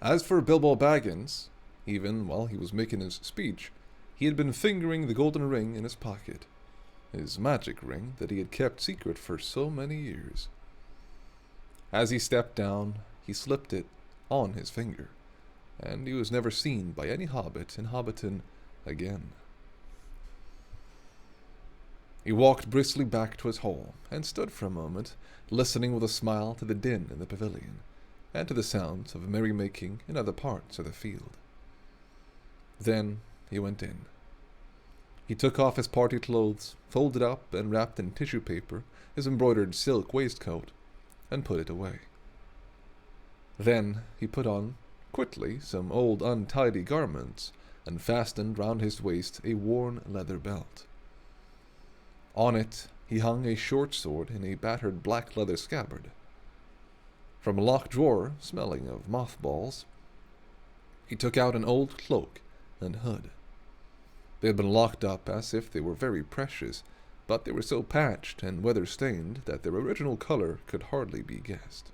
As for Bilbo Baggins, even while he was making his speech, he had been fingering the golden ring in his pocket, his magic ring that he had kept secret for so many years. As he stepped down, he slipped it on his finger, and he was never seen by any hobbit in Hobbiton again. He walked briskly back to his hole, and stood for a moment, listening with a smile to the din in the pavilion, and to the sounds of merrymaking in other parts of the field. Then he went in. He took off his party clothes, folded up and wrapped in tissue paper his embroidered silk waistcoat, and put it away. Then he put on, quickly, some old untidy garments, and fastened round his waist a worn leather belt. On it he hung a short sword in a battered black leather scabbard. From a locked drawer, smelling of mothballs, he took out an old cloak and hood. They had been locked up as if they were very precious, but they were so patched and weather-stained that their original color could hardly be guessed.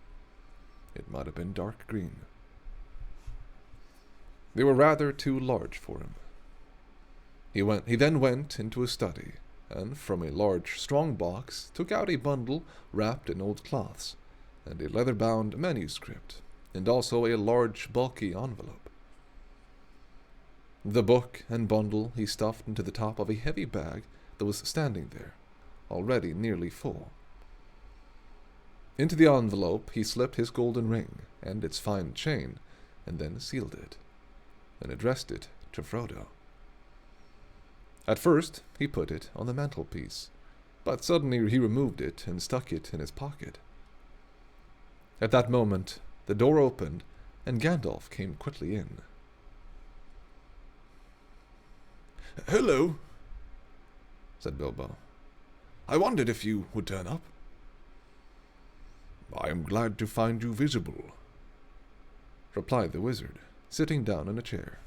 It might have been dark green. They were rather too large for him. He then went into his study, and from a large, strong box took out a bundle wrapped in old cloths, and a leather-bound manuscript, and also a large, bulky envelope. The book and bundle he stuffed into the top of a heavy bag that was standing there, already nearly full. Into the envelope he slipped his golden ring and its fine chain, and then sealed it, and addressed it to Frodo. At first he put it on the mantelpiece, but suddenly he removed it and stuck it in his pocket. At that moment the door opened, and Gandalf came quickly in. "Hello," said Bilbo. "I wondered if you would turn up." "I am glad to find you visible," replied the wizard, sitting down in a chair.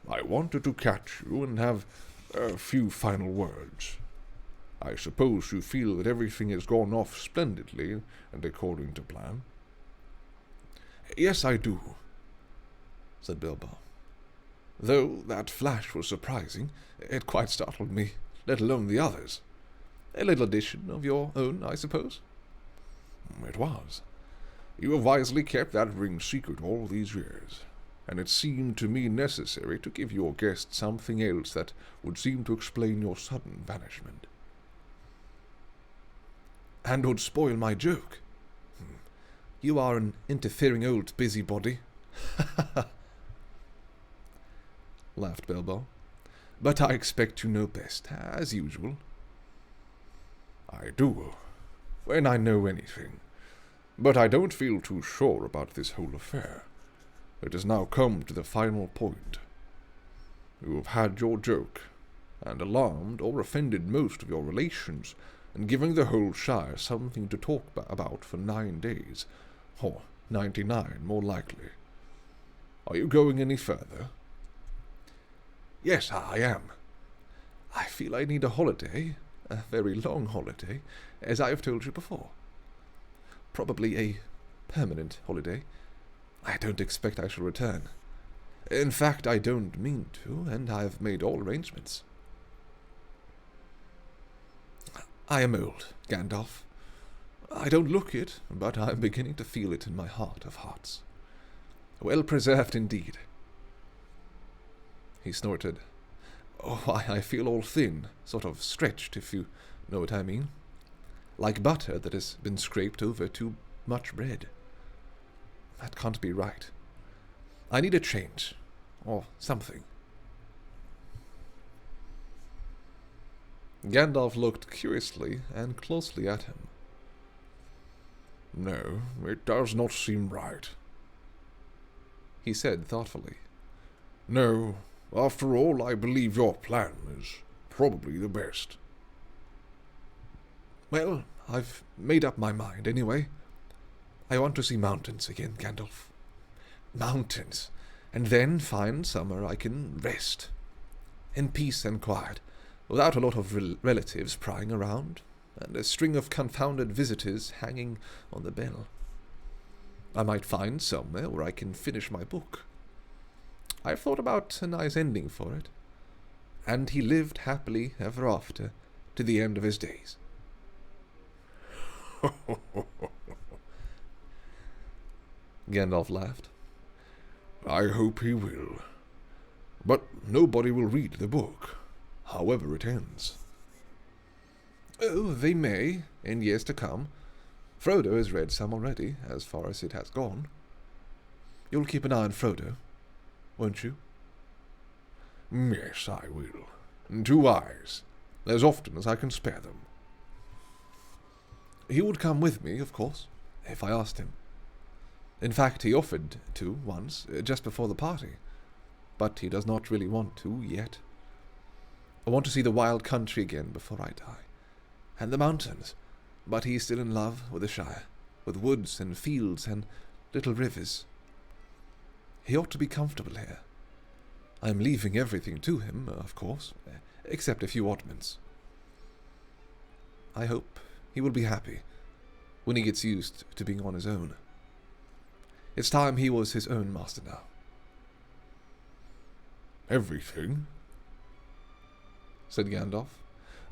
"I wanted to catch you and have a few final words. I suppose you feel that everything has gone off splendidly and according to plan." "Yes, I do," said Bilbo. "Though that flash was surprising, it quite startled me, let alone the others. A little addition of your own, I suppose?" "It was. You have wisely kept that ring secret all these years, and it seemed to me necessary to give your guest something else that would seem to explain your sudden vanishment." "And would spoil my joke. You are an interfering old busybody." laughed Bilbo. "But I expect you know best, as usual." "I do, when I know anything. But I don't feel too sure about this whole affair. It has now come to the final point. You have had your joke, and alarmed or offended most of your relations, and given the whole Shire something to talk about for 9 days, or 99 more likely. Are you going any further?" "Yes, I am. I feel I need a holiday, a very long holiday, as I have told you before. Probably a permanent holiday. I don't expect I shall return. In fact, I don't mean to, and I have made all arrangements." "I am old, Gandalf. I don't look it, but I am beginning to feel it in my heart of hearts. Well preserved indeed." He snorted. "Oh, I feel all thin, sort of stretched, if you know what I mean. Like butter that has been scraped over too much bread. That can't be right. I need a change, or something." Gandalf looked curiously and closely at him. "No, it does not seem right," he said thoughtfully. "No, after all, I believe your plan is probably the best." "Well, I've made up my mind, anyway. I want to see mountains again, Gandalf. Mountains, and then find somewhere I can rest. In peace and quiet, without a lot of relatives prying around, and a string of confounded visitors hanging on the bell." I might find somewhere where I can finish my book. I've thought about a nice ending for it. And he lived happily ever after to the end of his days. Gandalf laughed. I hope he will. But nobody will read the book, however it ends. Oh, they may, in years to come. Frodo has read some already, as far as it has gone. You'll keep an eye on Frodo, won't you? Yes, I will. 2 eyes, as often as I can spare them. He would come with me, of course, if I asked him. In fact, he offered to once, just before the party. But he does not really want to, yet. I want to see the wild country again before I die. And the mountains. But he is still in love with the Shire, with woods and fields and little rivers. He ought to be comfortable here. I am leaving everything to him, of course, except a few oddments. I hope he will be happy when he gets used to being on his own. It's time he was his own master now. Everything? Said Gandalf.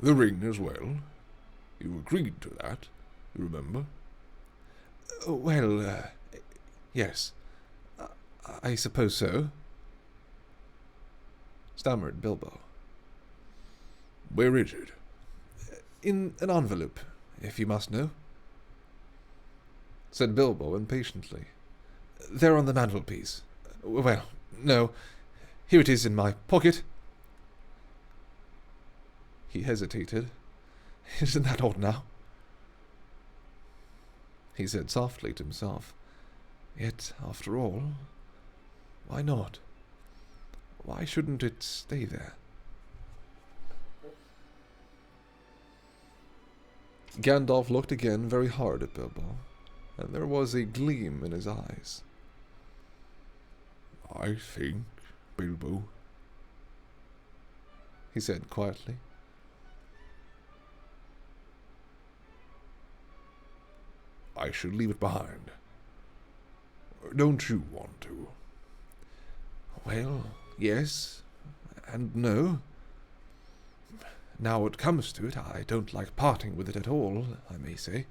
The ring as well? You agreed to that, you remember? Well, yes. I suppose so. Stammered Bilbo. Where is it? In an envelope, if you must know. Said Bilbo impatiently. There on the mantelpiece. Well, no. Here it is in my pocket. He hesitated. Isn't that odd now? He said softly to himself. Yet, after all, why not? Why shouldn't it stay there? Gandalf looked again very hard at Bilbo, and there was a gleam in his eyes. I think, Bilbo, he said quietly, I should leave it behind. Don't you want to? Well, yes, and no. Now it comes to it, I don't like parting with it at all, I may say,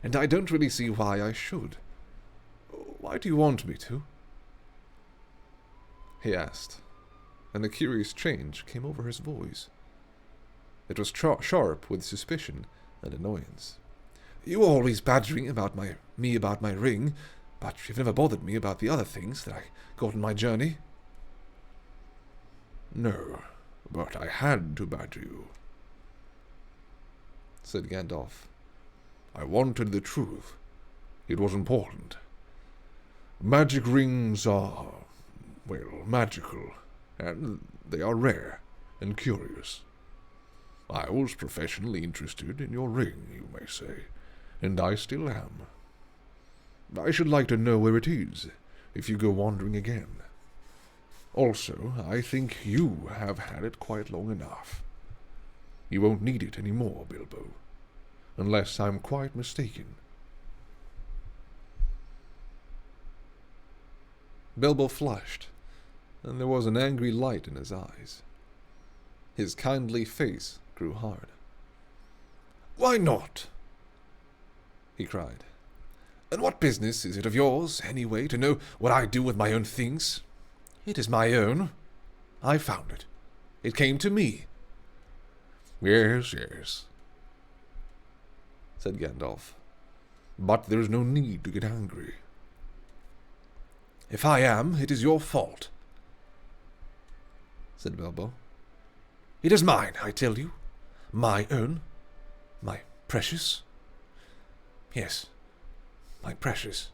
and I don't really see why I should. Why do you want me to? He asked, and a curious change came over his voice. It was sharp with suspicion and annoyance. You are always badgering me about my ring, but you've never bothered me about the other things that I got on my journey. No, but I had to badger you, said Gandalf. I wanted the truth. It was important. Magic rings are, well, magical, and they are rare and curious. I was professionally interested in your ring, you may say, and I still am. I should like to know where it is, if you go wandering again. Also, I think you have had it quite long enough. You won't need it any more, Bilbo, unless I'm quite mistaken. Bilbo flushed, and there was an angry light in his eyes. His kindly face grew hard. Why not? He cried. And what business is it of yours, anyway, to know what I do with my own things? It is my own. I found it. It came to me. Yes, yes, said Gandalf. But there's no need to get angry. If I am, it is your fault, said Bilbo. It is mine, I tell you. My own. My precious. Yes, my precious.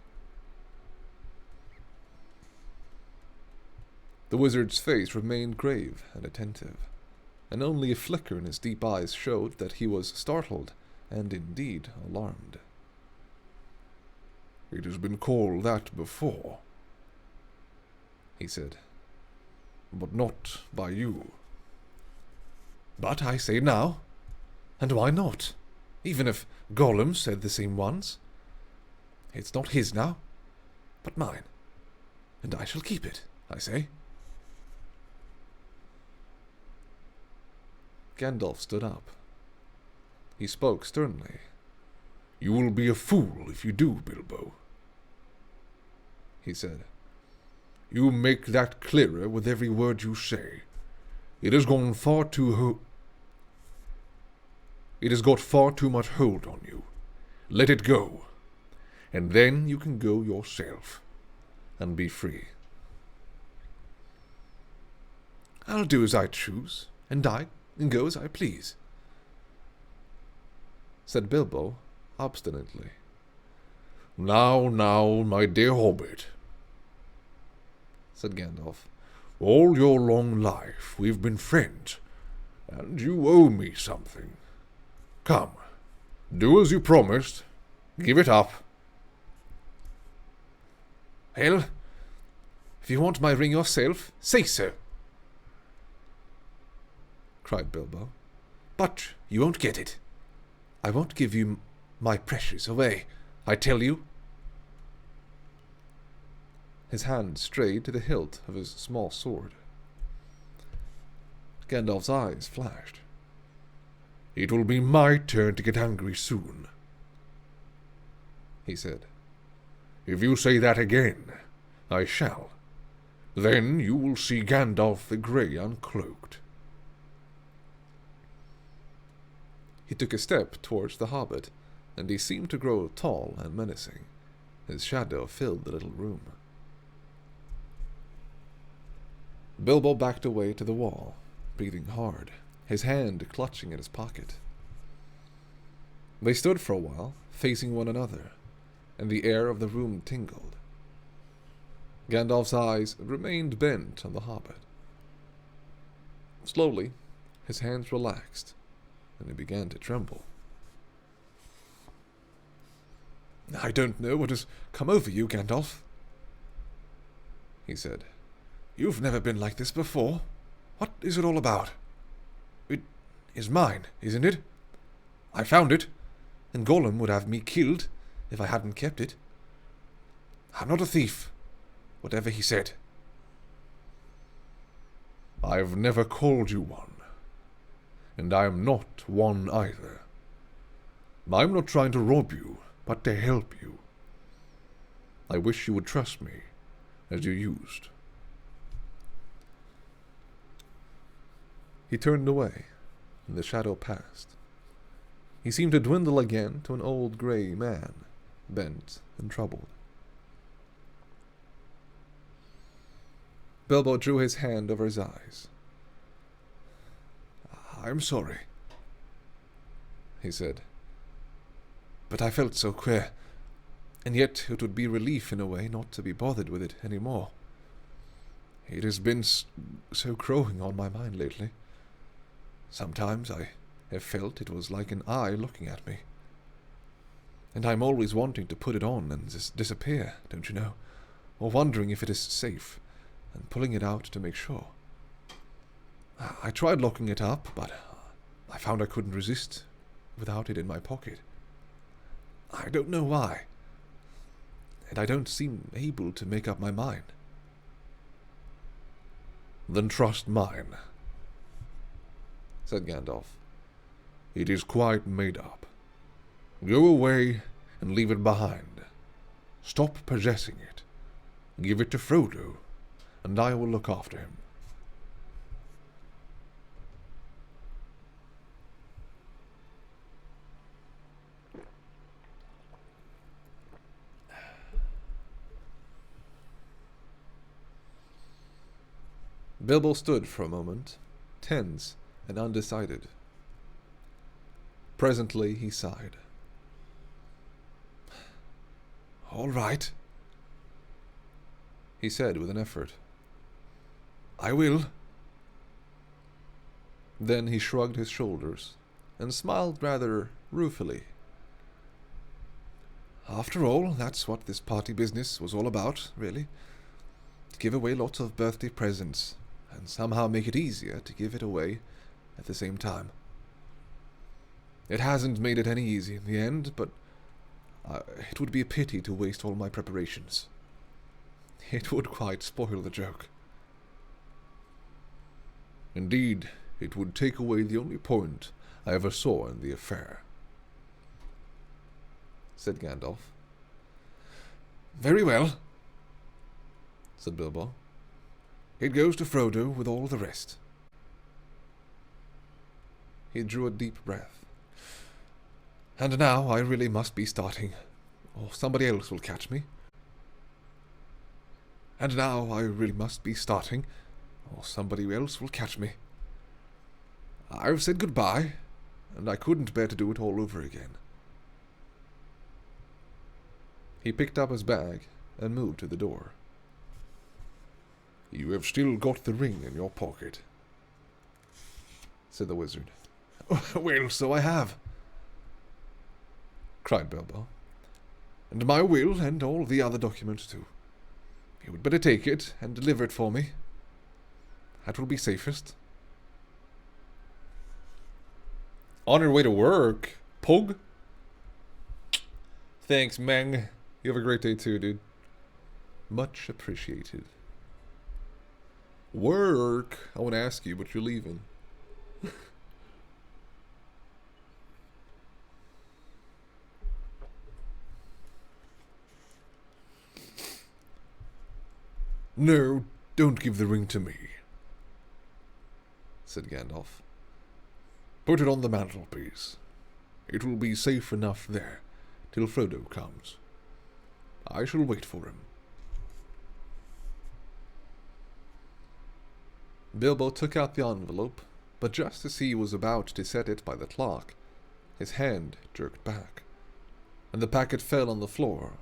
The wizard's face remained grave and attentive, and only a flicker in his deep eyes showed that he was startled and indeed alarmed. It has been called that before, he said, but not by you. But I say now, and why not? Even if Gollum said the same once. It's not his now. but mine, and I shall keep it, I say." Gandalf stood up. He spoke sternly. "You will be a fool if you do, Bilbo," he said. "You make that clearer with every word you say. It has gone far too It has got far too much hold on you. Let it go, and then you can go yourself, and be free." "I'll do as I choose, and go as I please," said Bilbo obstinately. Now, my dear Hobbit," said Gandalf. "all your long life we've been friends, and you owe me something. Come, do as you promised. Give it up." "Hell, if you want my ring yourself, say so," cried Bilbo. "But you won't get it. I won't give you my precious away, I tell you." His hand strayed to the hilt of his small sword. Gandalf's eyes flashed. "It will be my turn to get angry soon," he said. "If you say that again, I shall. Then you will see Gandalf the Grey uncloaked." He took a step towards the hobbit, and he seemed to grow tall and menacing. His shadow filled the little room. Bilbo backed away to the wall, breathing hard, his hand clutching at his pocket. They stood for a while, facing one another, and the air of the room tingled. Gandalf's eyes remained bent on the hobbit. Slowly, his hands relaxed, and he began to tremble. "I don't know what has come over you, Gandalf," he said. "You've never been like this before. What is it all about? It is mine, isn't it? I found it, and Gollum would have me killed if I hadn't kept it. I'm not a thief, whatever he said." "I've never called you one, and I am not one either. I'm not trying to rob you, but to help you. I wish you would trust me, as you used." He turned away, and the shadow passed. He seemed to dwindle again to an old grey man, bent and troubled. Bilbo drew his hand over his eyes. "I'm sorry," he said. "But I felt so queer, and yet it would be relief in a way not to be bothered with it any more. It has been so growing on my mind lately. Sometimes I have felt it was like an eye looking at me. And I'm always wanting to put it on and disappear, don't you know, or wondering if it is safe, and pulling it out to make sure. I tried locking it up, but I found I couldn't resist without it in my pocket. I don't know why, and I don't seem able to make up my mind." "Then trust mine," said Gandalf. "It is quite made up. Go away and leave it behind. Stop possessing it. Give it to Frodo, and I will look after him." Bilbo stood for a moment, tense and undecided. Presently he sighed. "All right," he said with an effort. "I will." Then he shrugged his shoulders and smiled rather ruefully. "After all, that's what this party business was all about, really. To give away lots of birthday presents, and somehow make it easier to give it away at the same time. It hasn't made it any easier in the end, but it would be a pity to waste all my preparations. It would quite spoil the joke. Indeed, it would take away the only point I ever saw in the affair, said Gandalf. Very well, said Bilbo. It goes to Frodo with all the rest. He drew a deep breath. And now I really must be starting, or somebody else will catch me. And now I really must be starting, or somebody else will catch me. I've said goodbye, and I couldn't bear to do it all over again. He picked up his bag and moved to the door. You have still got the ring in your pocket, said the wizard. Well, so I have, cried Bilbo. And my will and all the other documents too. You would better take it and deliver it for me. That will be safest. On your way to work, Pug? Thanks, Meng. You have a great day too, dude. Much appreciated. Work? I want to ask you, but you're leaving. No, don't give the ring to me, said Gandalf. Put it on the mantelpiece. It will be safe enough there till Frodo comes. I shall wait for him. Bilbo took out the envelope, but just as he was about to set it by the clock, his hand jerked back, and the packet fell on the floor.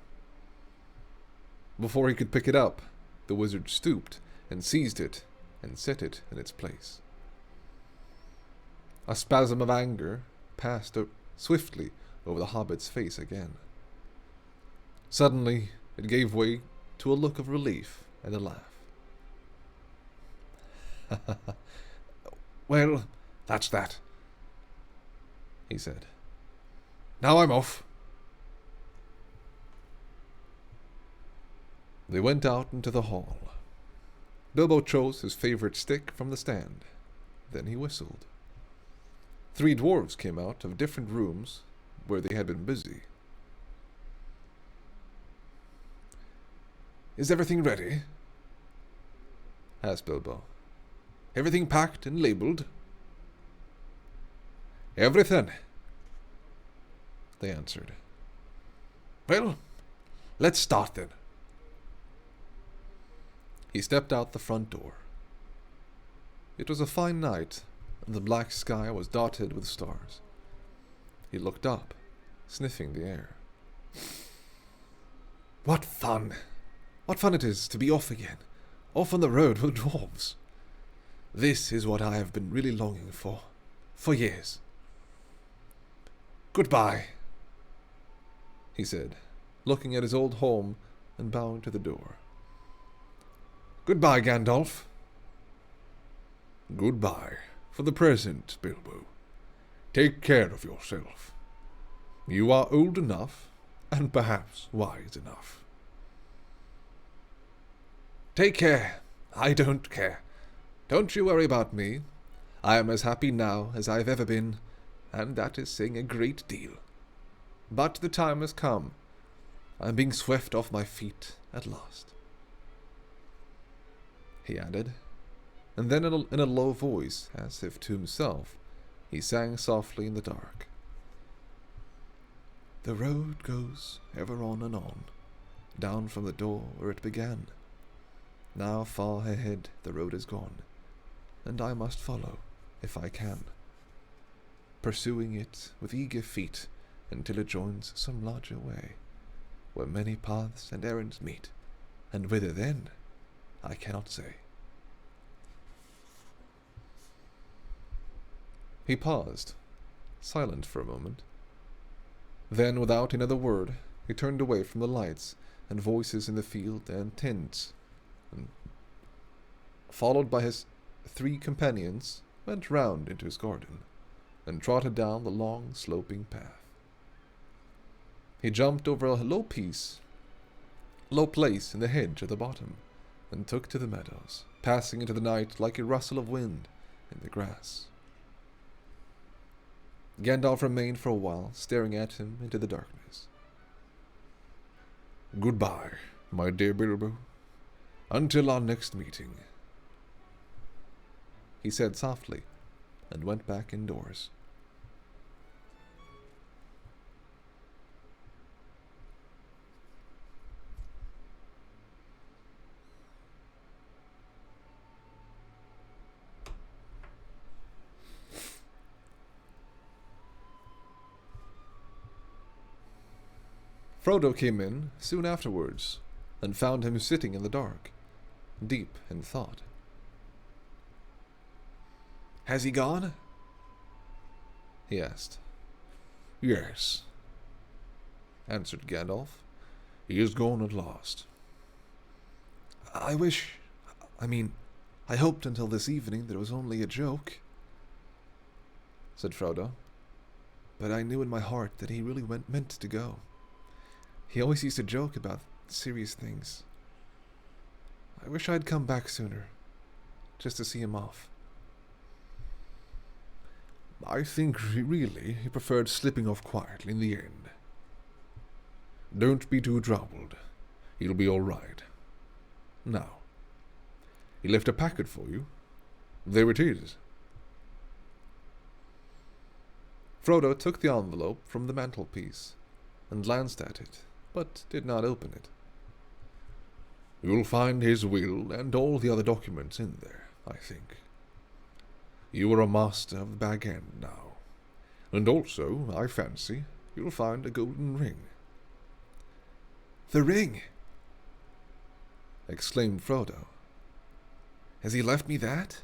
Before he could pick it up, the wizard stooped and seized it and set it in its place. A spasm of anger passed swiftly over the hobbit's face again. Suddenly, it gave way to a look of relief and a laugh. Well, that's that, he said. Now I'm off. They went out into the hall. Bilbo chose his favorite stick from the stand. Then he whistled. 3 dwarves came out of different rooms where they had been busy. Is everything ready? Asked Bilbo. Everything packed and labelled? Everything, they answered. Well, let's start then. He stepped out the front door. It was a fine night, and the black sky was dotted with stars. He looked up, sniffing the air. What fun! What fun it is to be off again, off on the road with dwarves. This is what I have been really longing for years. Goodbye, he said, looking at his old home and bowing to the door. Goodbye, Gandalf. Goodbye, for the present, Bilbo. Take care of yourself. You are old enough, and perhaps wise enough. Take care. I don't care. Don't you worry about me. I am as happy now as I've ever been, and that is saying a great deal. But the time has come. I'm being swept off my feet at last, he added, and then in a low voice, as if to himself, he sang softly in the dark. The road goes ever on and on, down from the door where it began. Now far ahead the road is gone, and I must follow, if I can, pursuing it with eager feet until it joins some larger way, where many paths and errands meet, and whither then, I cannot say. He paused, silent for a moment. Then, without another word, he turned away from the lights and voices in the field and tents, and, followed by his 3 companions, went round into his garden, and trotted down the long, sloping path. He jumped over a low piece low place in the hedge at the bottom, and took to the meadows, passing into the night like a rustle of wind in the grass. Gandalf remained for a while, staring at him into the darkness. "Goodbye, my dear Bilbo. Until our next meeting," he said softly, and went back indoors. Frodo came in soon afterwards, and found him sitting in the dark, deep in thought. "Has he gone?" he asked. "Yes," answered Gandalf. "He is gone at last." I hoped until this evening that it was only a joke," said Frodo. "But I knew in my heart that he really meant to go. He always used to joke about serious things. I wish I'd come back sooner, just to see him off." "I think really he preferred slipping off quietly in the end. Don't be too troubled. He'll be all right. Now, he left a packet for you. There it is." Frodo took the envelope from the mantelpiece and glanced at it, but did not open it. "You'll find his will and all the other documents in there, I think. You are a master of Bag End now, and also, I fancy, you'll find a golden ring." "The ring!" exclaimed Frodo. "Has he left me that?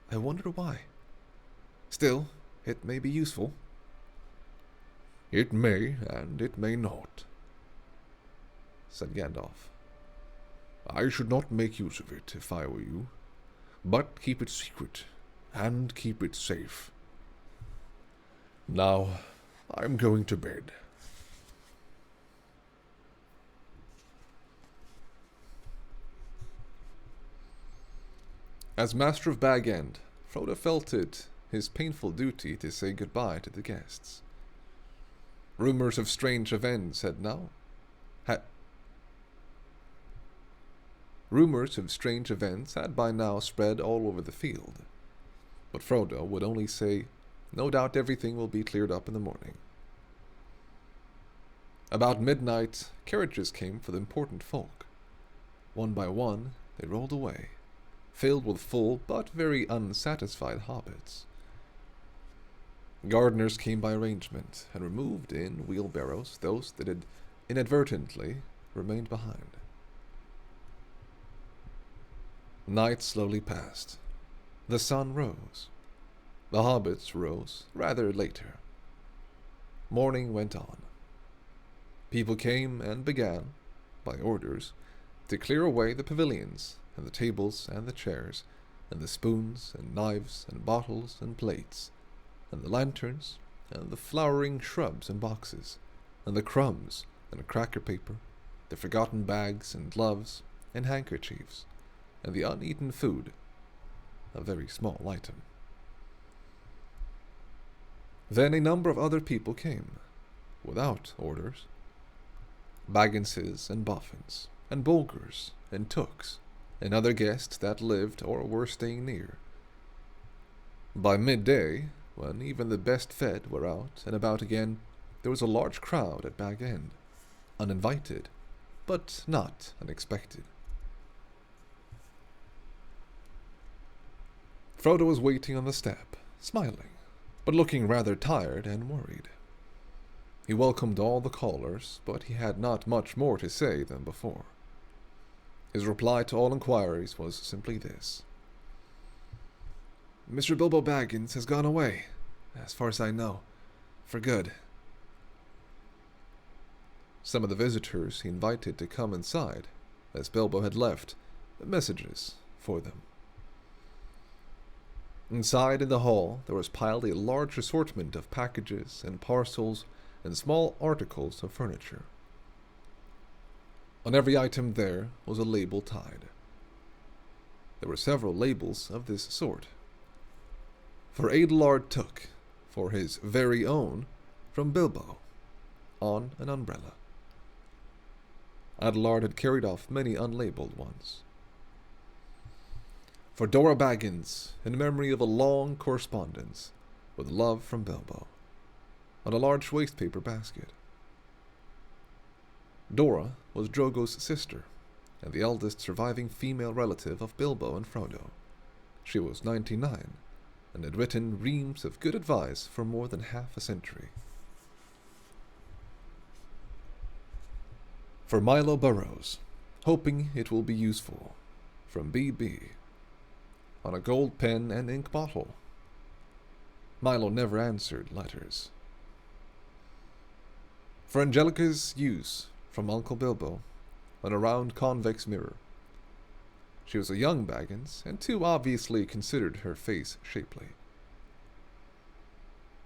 I wonder why. Still, it may be useful." "It may, and it may not," said Gandalf. "I should not make use of it if I were you, but keep it secret, and keep it safe. Now, I'm going to bed." As Master of Bag End, Frodo felt it his painful duty to say goodbye to the guests. Rumors of strange events had by now spread all over the field, but Frodo would only say, "No doubt everything will be cleared up in the morning." About midnight, carriages came for the important folk. One by one, they rolled away, filled with full but very unsatisfied hobbits. Gardeners came by arrangement and removed in wheelbarrows those that had inadvertently remained behind. Night slowly passed. The sun rose. The hobbits rose rather later. Morning went on. People came and began, by orders, to clear away the pavilions, and the tables and the chairs, and the spoons and knives and bottles and plates, and the lanterns, and the flowering shrubs and boxes, and the crumbs and cracker paper, the forgotten bags and gloves and handkerchiefs, and the uneaten food, a very small item. Then a number of other people came, without orders. Bagginses and Boffins, and Bolgers, and Tooks, and other guests that lived or were staying near. By midday, when even the best fed were out and about again, there was a large crowd at Bag End, uninvited, but not unexpected. Frodo was waiting on the step, smiling, but looking rather tired and worried. He welcomed all the callers, but he had not much more to say than before. His reply to all inquiries was simply this: "Mr. Bilbo Baggins has gone away, as far as I know, for good." Some of the visitors he invited to come inside, as Bilbo had left messages for them. Inside in the hall there was piled a large assortment of packages and parcels and small articles of furniture. On every item there was a label tied. There were several labels of this sort. For Adelard took, for his very own, from Bilbo, on an umbrella. Adelard had carried off many unlabeled ones. For Dora Baggins, in memory of a long correspondence, with love from Bilbo, on a large wastepaper basket. Dora was Drogo's sister, and the eldest surviving female relative of Bilbo and Frodo. She was 99, and had written reams of good advice for more than half a century. For Milo Burrows, hoping it will be useful, from B.B., on a gold pen and ink bottle. Milo never answered letters. For Angelica's use, from Uncle Bilbo, on a round convex mirror. She was a young Baggins, and too obviously considered her face shapely.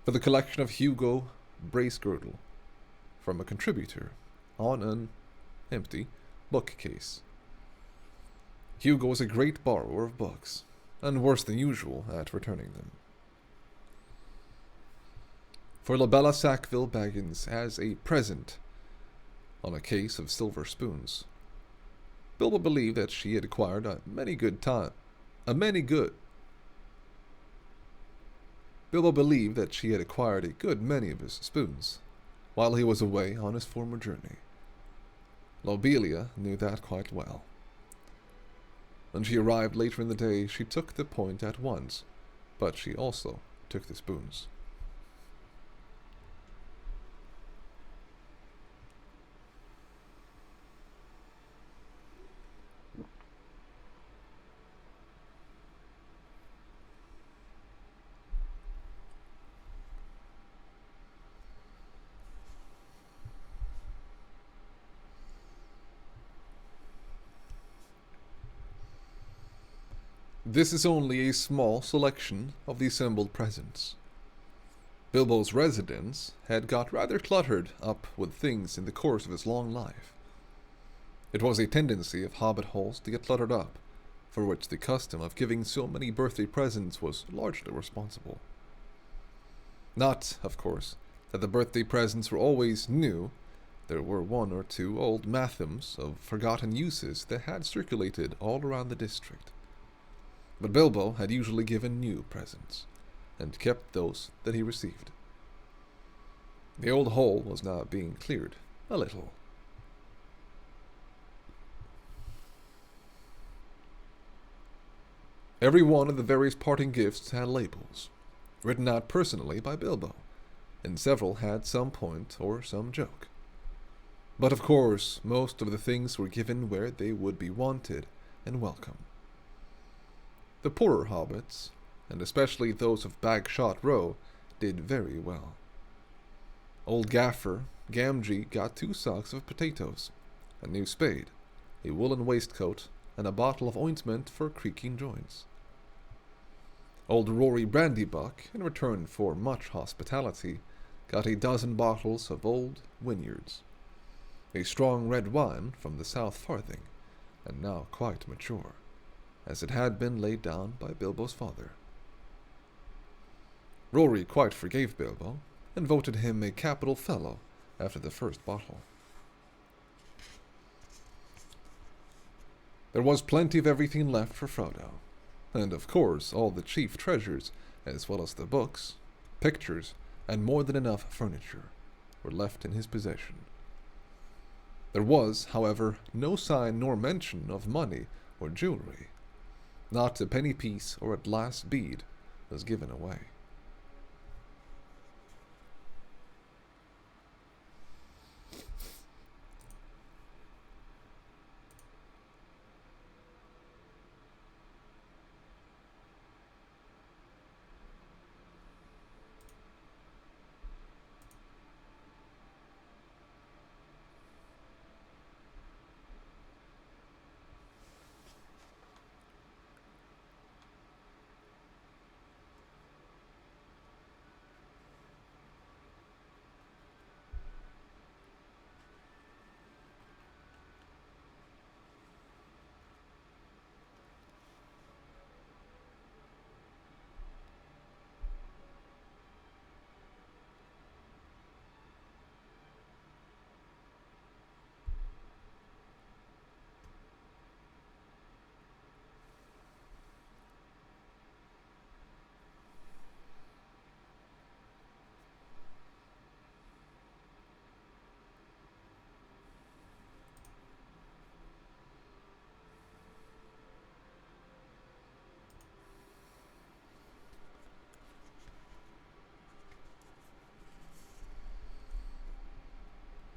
For the collection of Hugo Bracegirdle, from a contributor, on an empty bookcase. Hugo was a great borrower of books, and worse than usual at returning them. For La Bella Sackville Baggins as a present, on a case of silver spoons. Bilbo believed that she had acquired Bilbo believed that she had acquired a good many of his spoons, while he was away on his former journey. Lobelia knew that quite well. When she arrived later in the day, she took the point at once, but she also took the spoons. This is only a small selection of the assembled presents. Bilbo's residence had got rather cluttered up with things in the course of his long life. It was a tendency of hobbit holes to get cluttered up, for which the custom of giving so many birthday presents was largely responsible. Not, of course, that the birthday presents were always new. There were one or two old mathams of forgotten uses that had circulated all around the district. But Bilbo had usually given new presents, and kept those that he received. The old hole was now being cleared a little. Every one of the various parting gifts had labels, written out personally by Bilbo, and several had some point or some joke. But of course, most of the things were given where they would be wanted and welcome. The poorer hobbits, and especially those of Bagshot Row, did very well. Old Gaffer Gamgee got 2 sacks of potatoes, a new spade, a woolen waistcoat, and a bottle of ointment for creaking joints. Old Rory Brandybuck, in return for much hospitality, got a dozen bottles of old Wynyards, a strong red wine from the South Farthing, and now quite mature, as it had been laid down by Bilbo's father. Rory quite forgave Bilbo, and voted him a capital fellow after the first bottle. There was plenty of everything left for Frodo, and of course all the chief treasures, as well as the books, pictures, and more than enough furniture, were left in his possession. There was, however, no sign nor mention of money or jewelry. Not a penny piece or a glass bead was given away.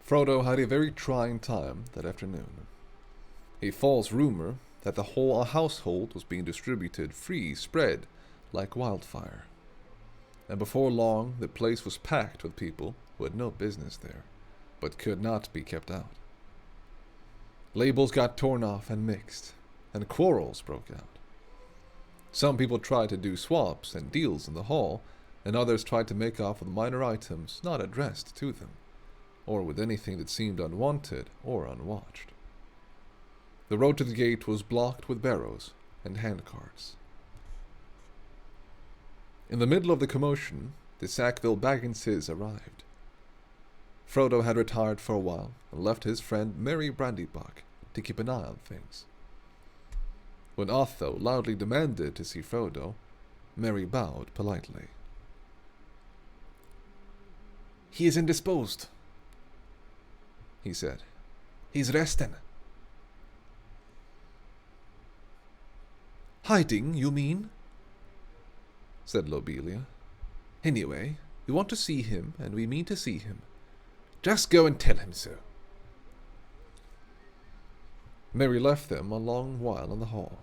Frodo had a very trying time that afternoon. A false rumor that the whole household was being distributed free spread like wildfire, and before long the place was packed with people who had no business there, but could not be kept out. Labels got torn off and mixed, and quarrels broke out. Some people tried to do swaps and deals in the hall, and others tried to make off with minor items not addressed to them, or with anything that seemed unwanted or unwatched. The road to the gate was blocked with barrows and handcarts. In the middle of the commotion, the Sackville Bagginses arrived. Frodo had retired for a while and left his friend Merry Brandybuck to keep an eye on things. When Otho loudly demanded to see Frodo, Merry bowed politely. "He is indisposed," he said. "He's resting." "Hiding, you mean?" said Lobelia. "Anyway, we want to see him, and we mean to see him. Just go and tell him so." Merry left them a long while in the hall,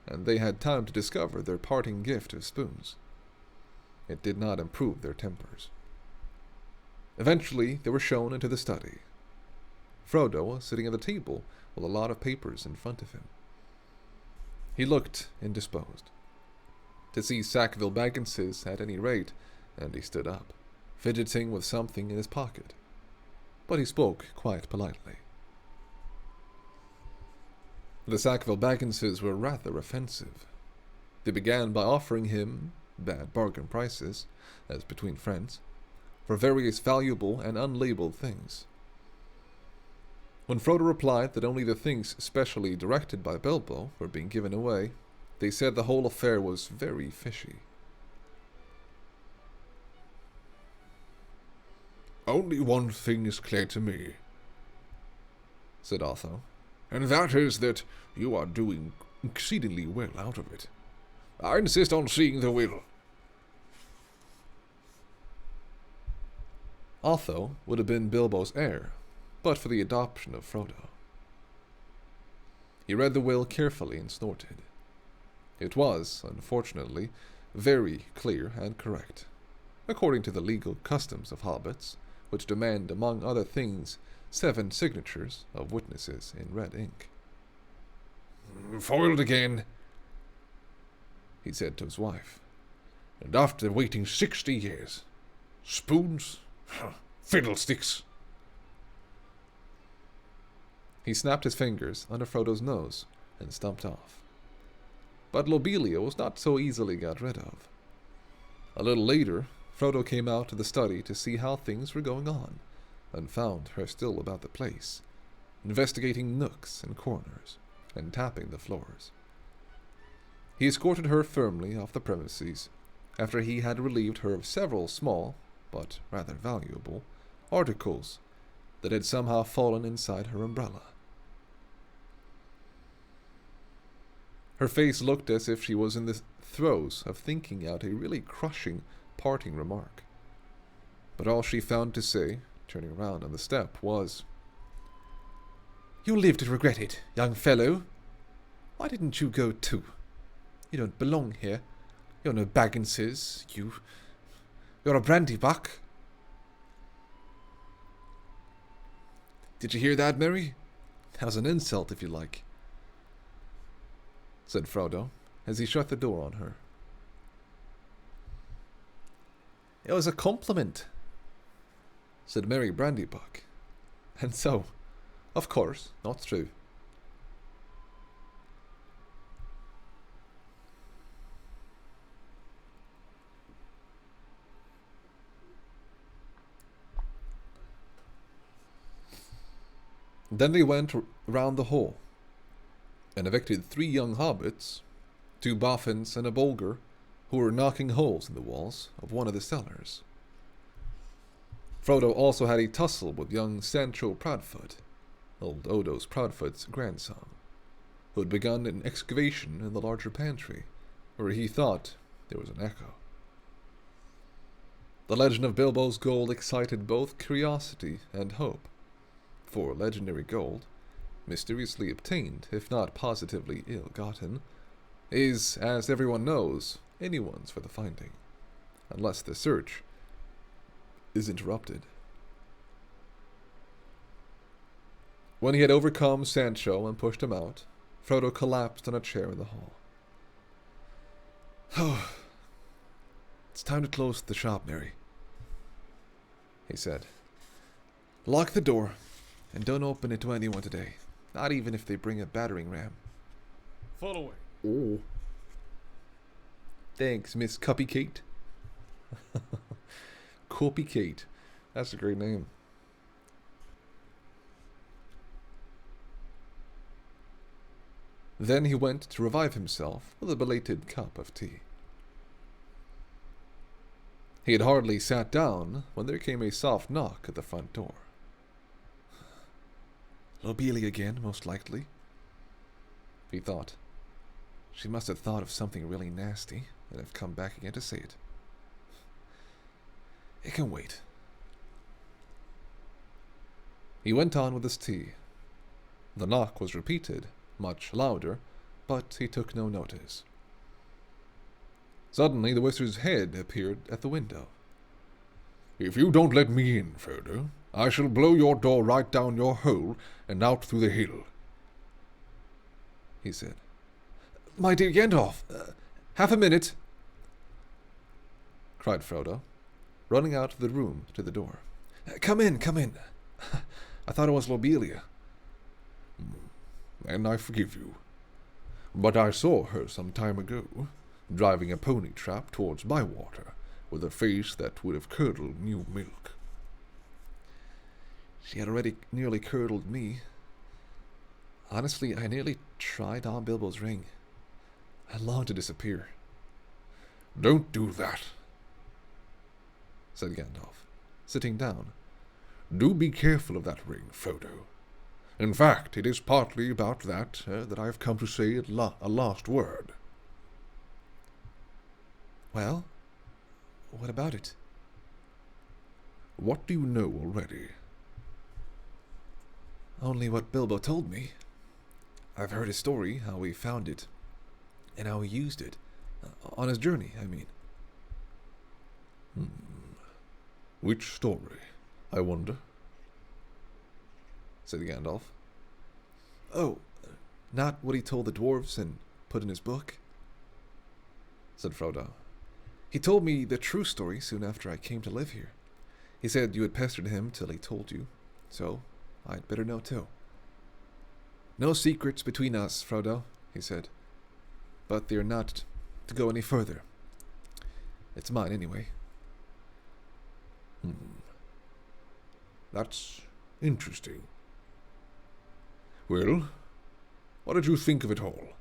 and they had time to discover their parting gift of spoons. It did not improve their tempers. Eventually, they were shown into the study. Frodo was sitting at the table with a lot of papers in front of him. He looked indisposed. To see Sackville Bagginses at any rate, and he stood up, fidgeting with something in his pocket. But he spoke quite politely. The Sackville Bagginses were rather offensive. They began by offering him bad bargain prices, as between friends, for various valuable and unlabeled things. When Frodo replied that only the things specially directed by Bilbo were being given away, they said the whole affair was very fishy. "Only one thing is clear to me," said Otho, "and that is that you are doing exceedingly well out of it. I insist on seeing the will." Otho would have been Bilbo's heir, but for the adoption of Frodo. He read the will carefully and snorted. It was, unfortunately, very clear and correct, according to the legal customs of hobbits, which demand, among other things, 7 signatures of witnesses in red ink. "Foiled again," he said to his wife. "And after waiting 60 years. Spoons? Fiddlesticks!" He snapped his fingers under Frodo's nose and stumped off. But Lobelia was not so easily got rid of. A little later, Frodo came out to the study to see how things were going on, and found her still about the place, investigating nooks and corners, and tapping the floors. He escorted her firmly off the premises, after he had relieved her of several small, but rather valuable, articles that had somehow fallen inside her umbrella. Her face looked as if she was in the throes of thinking out a really crushing parting remark. But all she found to say, turning around on the step, was, "You'll live to regret it, young fellow. Why didn't you go too? You don't belong here. You're no Bagginses, You're a Brandybuck." "Did you hear that, Merry? That was an insult, if you like," said Frodo, as he shut the door on her. "It was a compliment," said Merry Brandybuck. "And so, of course, not true." Then they went round the hall, and evicted 3 young hobbits, 2 boffins and a bolger, who were knocking holes in the walls of one of the cellars. Frodo also had a tussle with young Sancho Proudfoot, old Odo's Proudfoot's grandson, who had begun an excavation in the larger pantry, where he thought there was an echo. The legend of Bilbo's gold excited both curiosity and hope, for legendary gold, mysteriously obtained, if not positively ill-gotten, is, as everyone knows, anyone's for the finding, unless the search is interrupted. When he had overcome Sancho and pushed him out, Frodo collapsed on a chair in the hall. "Oh, it's time to close the shop, Merry," he said. "Lock the door, and don't open it to anyone today, not even if they bring a battering ram." Follow away. Oh. Thanks, Miss Cuppy Kate. Cuppy Kate. That's a great name. Then he went to revive himself with a belated cup of tea. He had hardly sat down when there came a soft knock at the front door. Lobelia again, most likely, he thought. She must have thought of something really nasty and have come back again to say it. It can wait. He went on with his tea. The knock was repeated, much louder, but he took no notice. Suddenly, the wizard's head appeared at the window. "If you don't let me in, Frodo, I shall blow your door right down your hole and out through the hill," he said. "My dear Gandalf, half a minute," cried Frodo, running out of the room to the door. Come in, come in. I thought it was Lobelia." "And I forgive you. But I saw her some time ago, driving a pony trap towards Bywater, with a face that would have curdled new milk." She had already nearly curdled me. Honestly, I nearly tried on Bilbo's ring. I longed to disappear. "Don't do that," said Gandalf, sitting down. "Do be careful of that ring, Frodo. In fact, it is partly about that that I have come to say a last word." "Well, what about it?" "What do you know already?" "Only what Bilbo told me. I've heard his story, how he found it, and how he used it. On his journey, I mean." "Which story, I wonder?" said Gandalf. "Oh, not what he told the dwarves and put in his book," said Frodo. "He told me the true story soon after I came to live here. He said you had pestered him till he told you, so I'd better know too. No secrets between us, Frodo," he said, "but they're not to go any further. It's mine anyway." "That's interesting. Well, what did you think of it all?"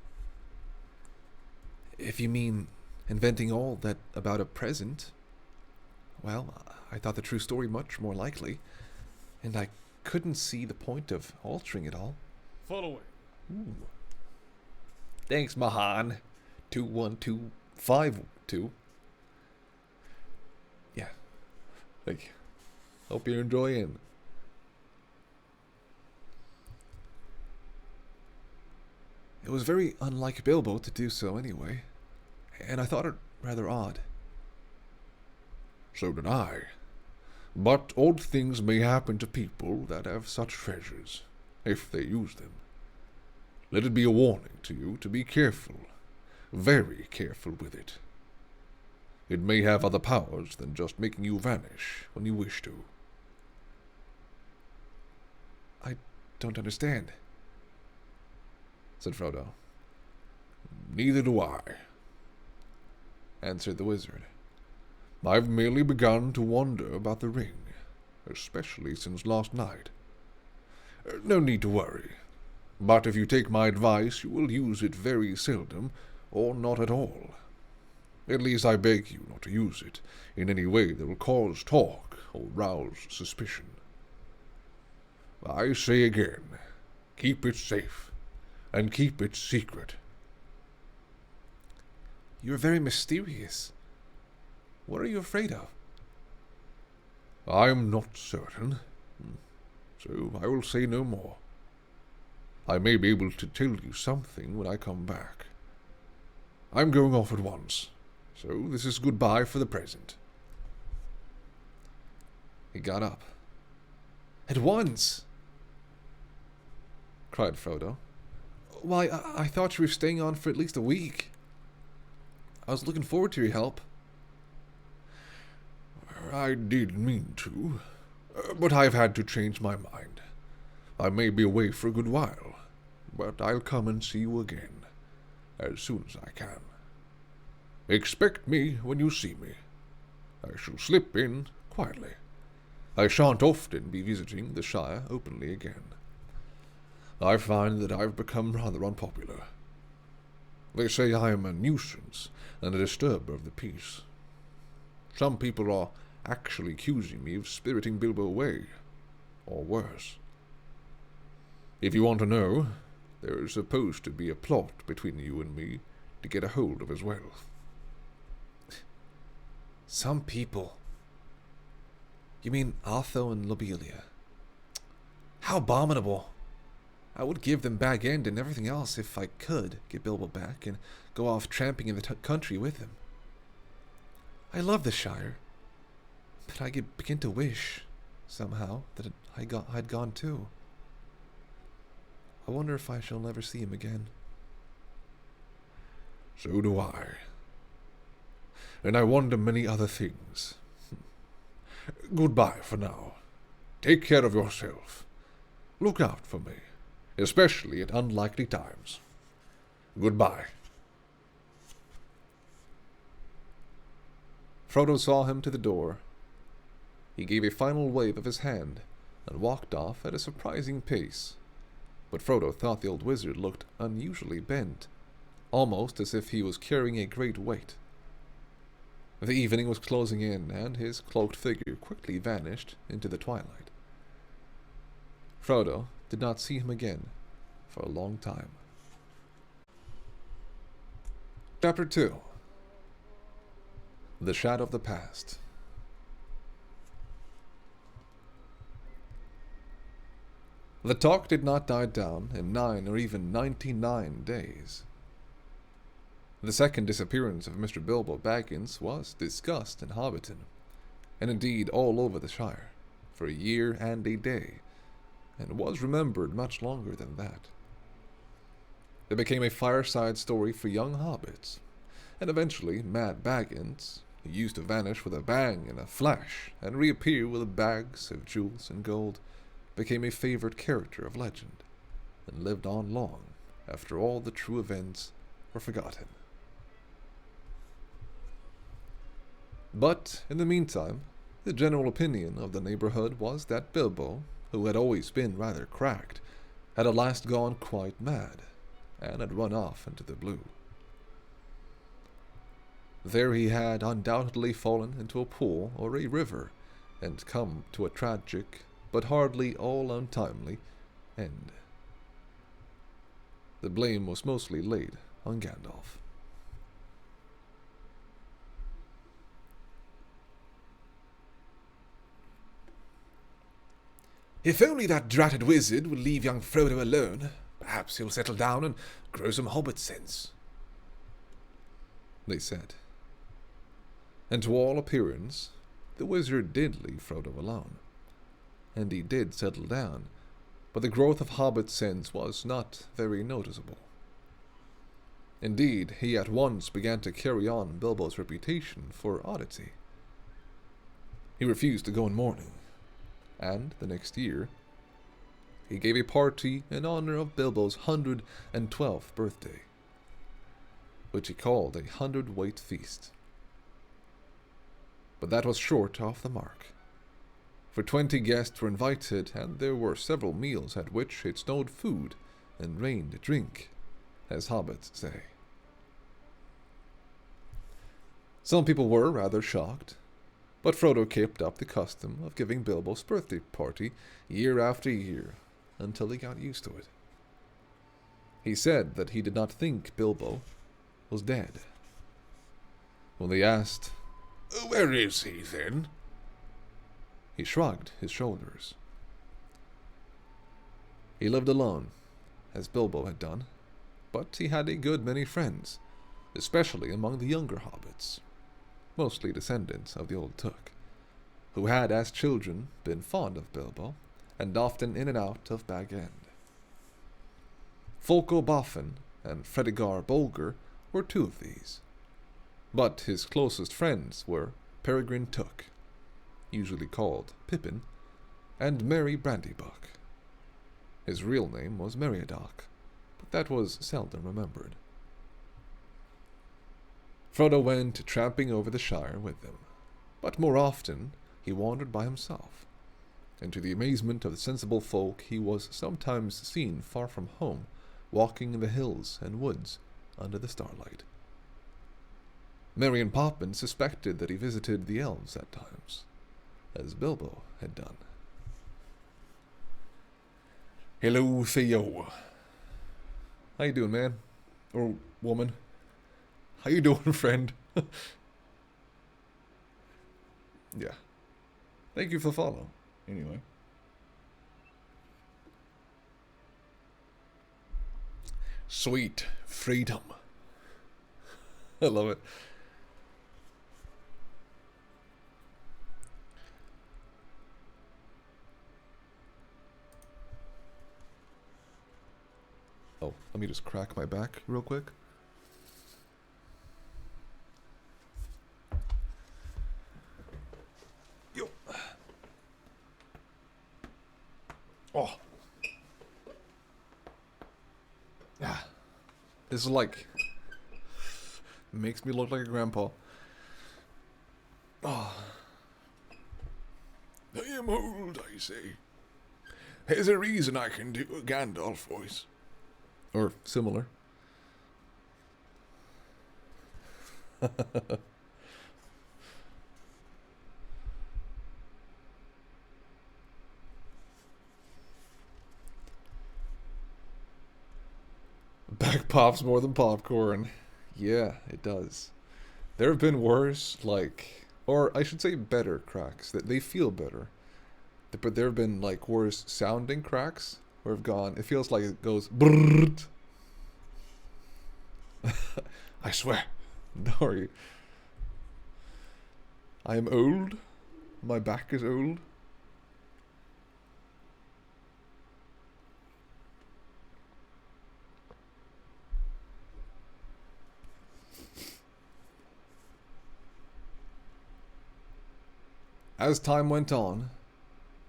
"If you mean inventing all that about a present, well, I thought the true story much more likely, and I couldn't see the point of altering it all." Follow away. Thanks, Mahan. 21252. Yeah. Thank you. Hope you're enjoying. It was very unlike Bilbo to do so anyway, and I thought it rather odd. "So did I. But odd things may happen to people that have such treasures, if they use them. Let it be a warning to you to be careful, very careful with it. It may have other powers than just making you vanish when you wish to." "I don't understand," said Frodo. "Neither do I," answered the wizard. "I've merely begun to wonder about the ring, especially since last night. No need to worry, but if you take my advice, you will use it very seldom, or not at all. At least I beg you not to use it in any way that will cause talk or rouse suspicion. I say again, keep it safe, and keep it secret." "You're very mysterious. What are you afraid of?" "I'm not certain. so I will say no more. I may be able to tell you something when I come back. I'm going off at once, so this is goodbye for the present." He got up. "At once?" cried Frodo. "Why, I thought you were staying on for at least a week. I was looking forward to your help." "I did mean to, but I've had to change my mind. I may be away for a good while, but I'll come and see you again, as soon as I can. Expect me when you see me. I shall slip in quietly. I shan't often be visiting the Shire openly again. I find that I've become rather unpopular. They say I am a nuisance and a disturber of the peace. Some people are actually accusing me of spiriting Bilbo away, or worse. If you want to know, there is supposed to be a plot between you and me to get a hold of his wealth." "Some people? You mean Otho and Lobelia? How abominable! I would give them Bag End and everything else if I could get Bilbo back and go off tramping in the country with him. I love the Shire, but I begin to wish, somehow, that I'd gone too. I wonder if I shall never see him again." "So do I. And I wonder many other things. Goodbye for now. Take care of yourself. Look out for me, especially at unlikely times. Goodbye." Frodo saw him to the door. He gave a final wave of his hand and walked off at a surprising pace, but Frodo thought the old wizard looked unusually bent, almost as if he was carrying a great weight. The evening was closing in, and his cloaked figure quickly vanished into the twilight. Frodo did not see him again for a long time. Chapter 2. The Shadow of the Past. The talk did not die down in 9 or even 99 days. The second disappearance of Mr. Bilbo Baggins was discussed in Hobbiton, and indeed all over the Shire, for a year and a day, and was remembered much longer than that. It became a fireside story for young hobbits, and eventually Mad Baggins, who used to vanish with a bang and a flash and reappear with bags of jewels and gold, became a favorite character of legend, and lived on long after all the true events were forgotten. But, in the meantime, the general opinion of the neighborhood was that Bilbo, who had always been rather cracked, had at last gone quite mad, and had run off into the blue. There he had undoubtedly fallen into a pool or a river, and come to a tragic, but hardly all untimely, end. The blame was mostly laid on Gandalf. "If only that dratted wizard would leave young Frodo alone, perhaps he'll settle down and grow some hobbit sense," they said. And to all appearance, the wizard did leave Frodo alone, and he did settle down, but the growth of hobbit sense was not very noticeable. Indeed, he at once began to carry on Bilbo's reputation for oddity. He refused to go in mourning, and the next year, he gave a party in honor of Bilbo's 112th birthday, which he called a 100-weight feast. But that was short off the mark, for 20 guests were invited, and there were several meals at which it snowed food and rained drink, as hobbits say. Some people were rather shocked, but Frodo kept up the custom of giving Bilbo's birthday party year after year until he got used to it. He said that he did not think Bilbo was dead. When they asked, "Where is he, then?" he shrugged his shoulders. He lived alone, as Bilbo had done, but he had a good many friends, especially among the younger hobbits, mostly descendants of the old Took, who had as children been fond of Bilbo, and often in and out of Bag End. Folco Boffin and Fredegar Bolger were two of these, but his closest friends were Peregrine Took, usually called Pippin, and Merry Brandybuck. His real name was Meriadoc, but that was seldom remembered. Frodo went tramping over the Shire with them, but more often he wandered by himself, and to the amazement of the sensible folk he was sometimes seen far from home, walking in the hills and woods under the starlight. Merry and Poppin suspected that he visited the elves at times, as Bilbo had done. Hello, Theo. How you doing, man? Or woman? How you doing, friend? Yeah. Thank you for the follow. Anyway. Sweet freedom. I love it. Oh, let me just crack my back real quick. Yo. Oh. Yeah. This is like... makes me look like a grandpa. Oh. I am old, I say. There's a reason I can do a Gandalf voice. Or similar. Back pops more than popcorn. Yeah, it does. There have been worse, like, or I should say better cracks, that they feel better. But there have been, like, worse sounding cracks where I've gone, it feels like it goes brrrrt. I swear. Sorry. I am old. My back is old. As time went on,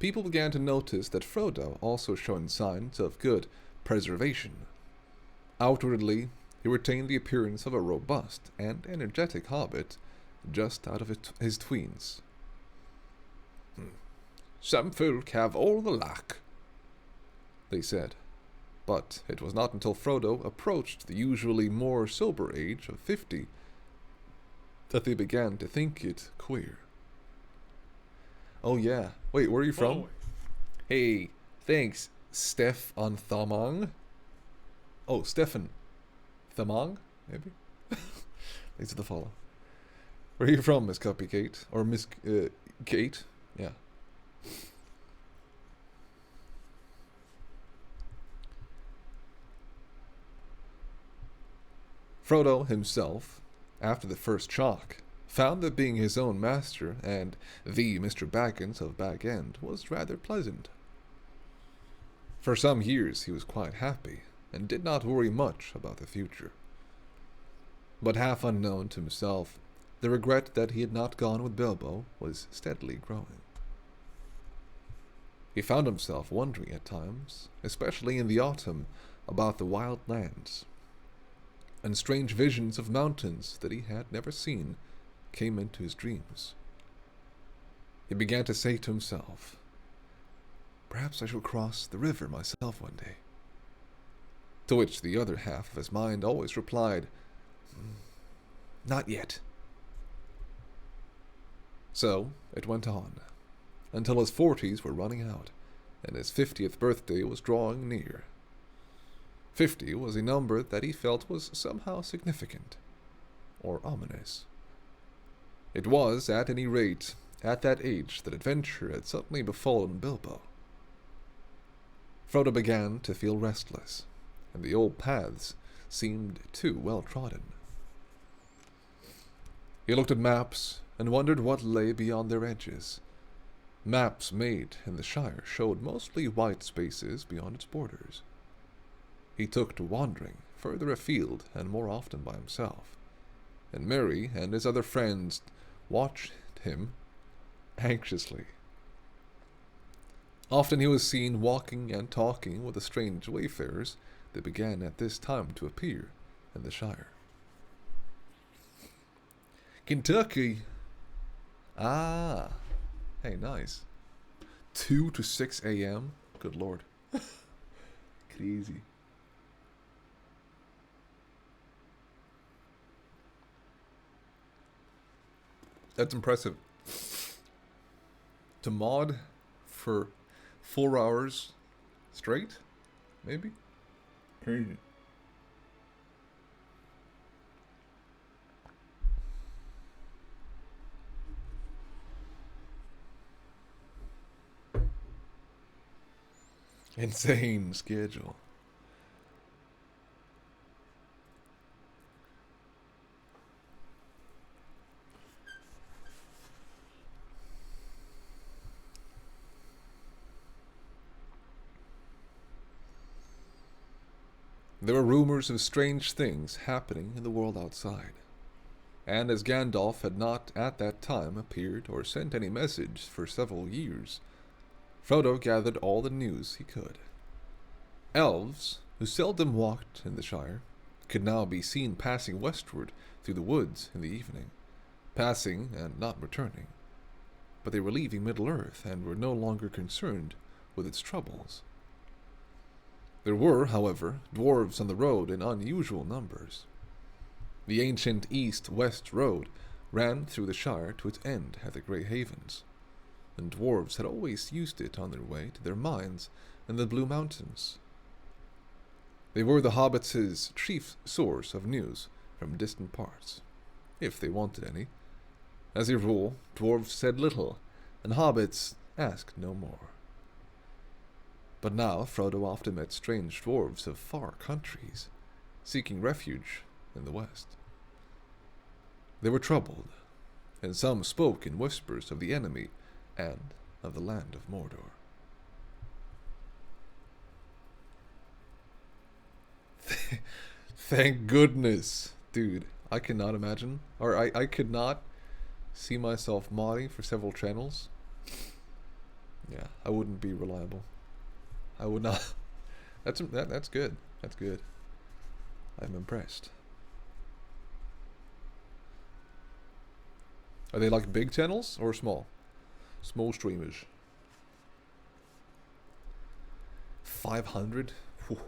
people began to notice that Frodo also showed signs of good preservation. Outwardly, he retained the appearance of a robust and energetic hobbit just out of his tweens. Some folk have all the luck, they said, but it was not until Frodo approached the usually more sober age of 50 that they began to think it queer. Oh yeah. Wait, where are you from? Away. Hey, thanks, Steph on Thamong. Oh, Stefan. Thamong, maybe? Thanks for the follow. Where are you from, Miss Cupcake? Or Miss Kate? Yeah. Frodo himself, after the first shock, found that being his own master and the Mr. Baggins of Bag End was rather pleasant. For some years he was quite happy, and did not worry much about the future. But half unknown to himself, the regret that he had not gone with Bilbo was steadily growing. He found himself wondering at times, especially in the autumn, about the wild lands, and strange visions of mountains that he had never seen came into his dreams. He began to say to himself, "Perhaps I shall cross the river myself one day." To which the other half of his mind always replied, "Not yet." So it went on, until his 40s were running out, and his 50th birthday was drawing near. 50 was a number that he felt was somehow significant, or ominous. It was, at any rate, at that age that adventure had suddenly befallen Bilbo. Frodo began to feel restless, and the old paths seemed too well trodden. He looked at maps and wondered what lay beyond their edges. Maps made in the Shire showed mostly white spaces beyond its borders. He took to wandering further afield and more often by himself, and Merry and his other friends watched him anxiously. Often he was seen walking and talking with the strange wayfarers that began at this time to appear in the Shire. Kentucky. Ah. Hey, nice. 2 to 6 a.m.? Good lord. Crazy. That's impressive. To mod for 4 hours straight? Maybe? Crazy. Insane schedule. There were rumors of strange things happening in the world outside, and as Gandalf had not at that time appeared or sent any message for several years, Frodo gathered all the news he could. Elves, who seldom walked in the Shire, could now be seen passing westward through the woods in the evening, passing and not returning. But they were leaving Middle-earth and were no longer concerned with its troubles. There were, however, dwarves on the road in unusual numbers. The ancient east-west road ran through the Shire to its end at the Grey Havens, and dwarves had always used it on their way to their mines in the Blue Mountains. They were the hobbits' chief source of news from distant parts, if they wanted any. As a rule, dwarves said little, and hobbits asked no more. But now Frodo often met strange dwarves of far countries, seeking refuge in the west. They were troubled, and some spoke in whispers of the enemy and of the land of Mordor. Thank goodness, dude. I cannot imagine, or I could not see myself modding for several channels. Yeah, I wouldn't be reliable. I would not. That's good. That's good. I'm impressed. Are they like big channels or small? Small streamers. 500? Whew.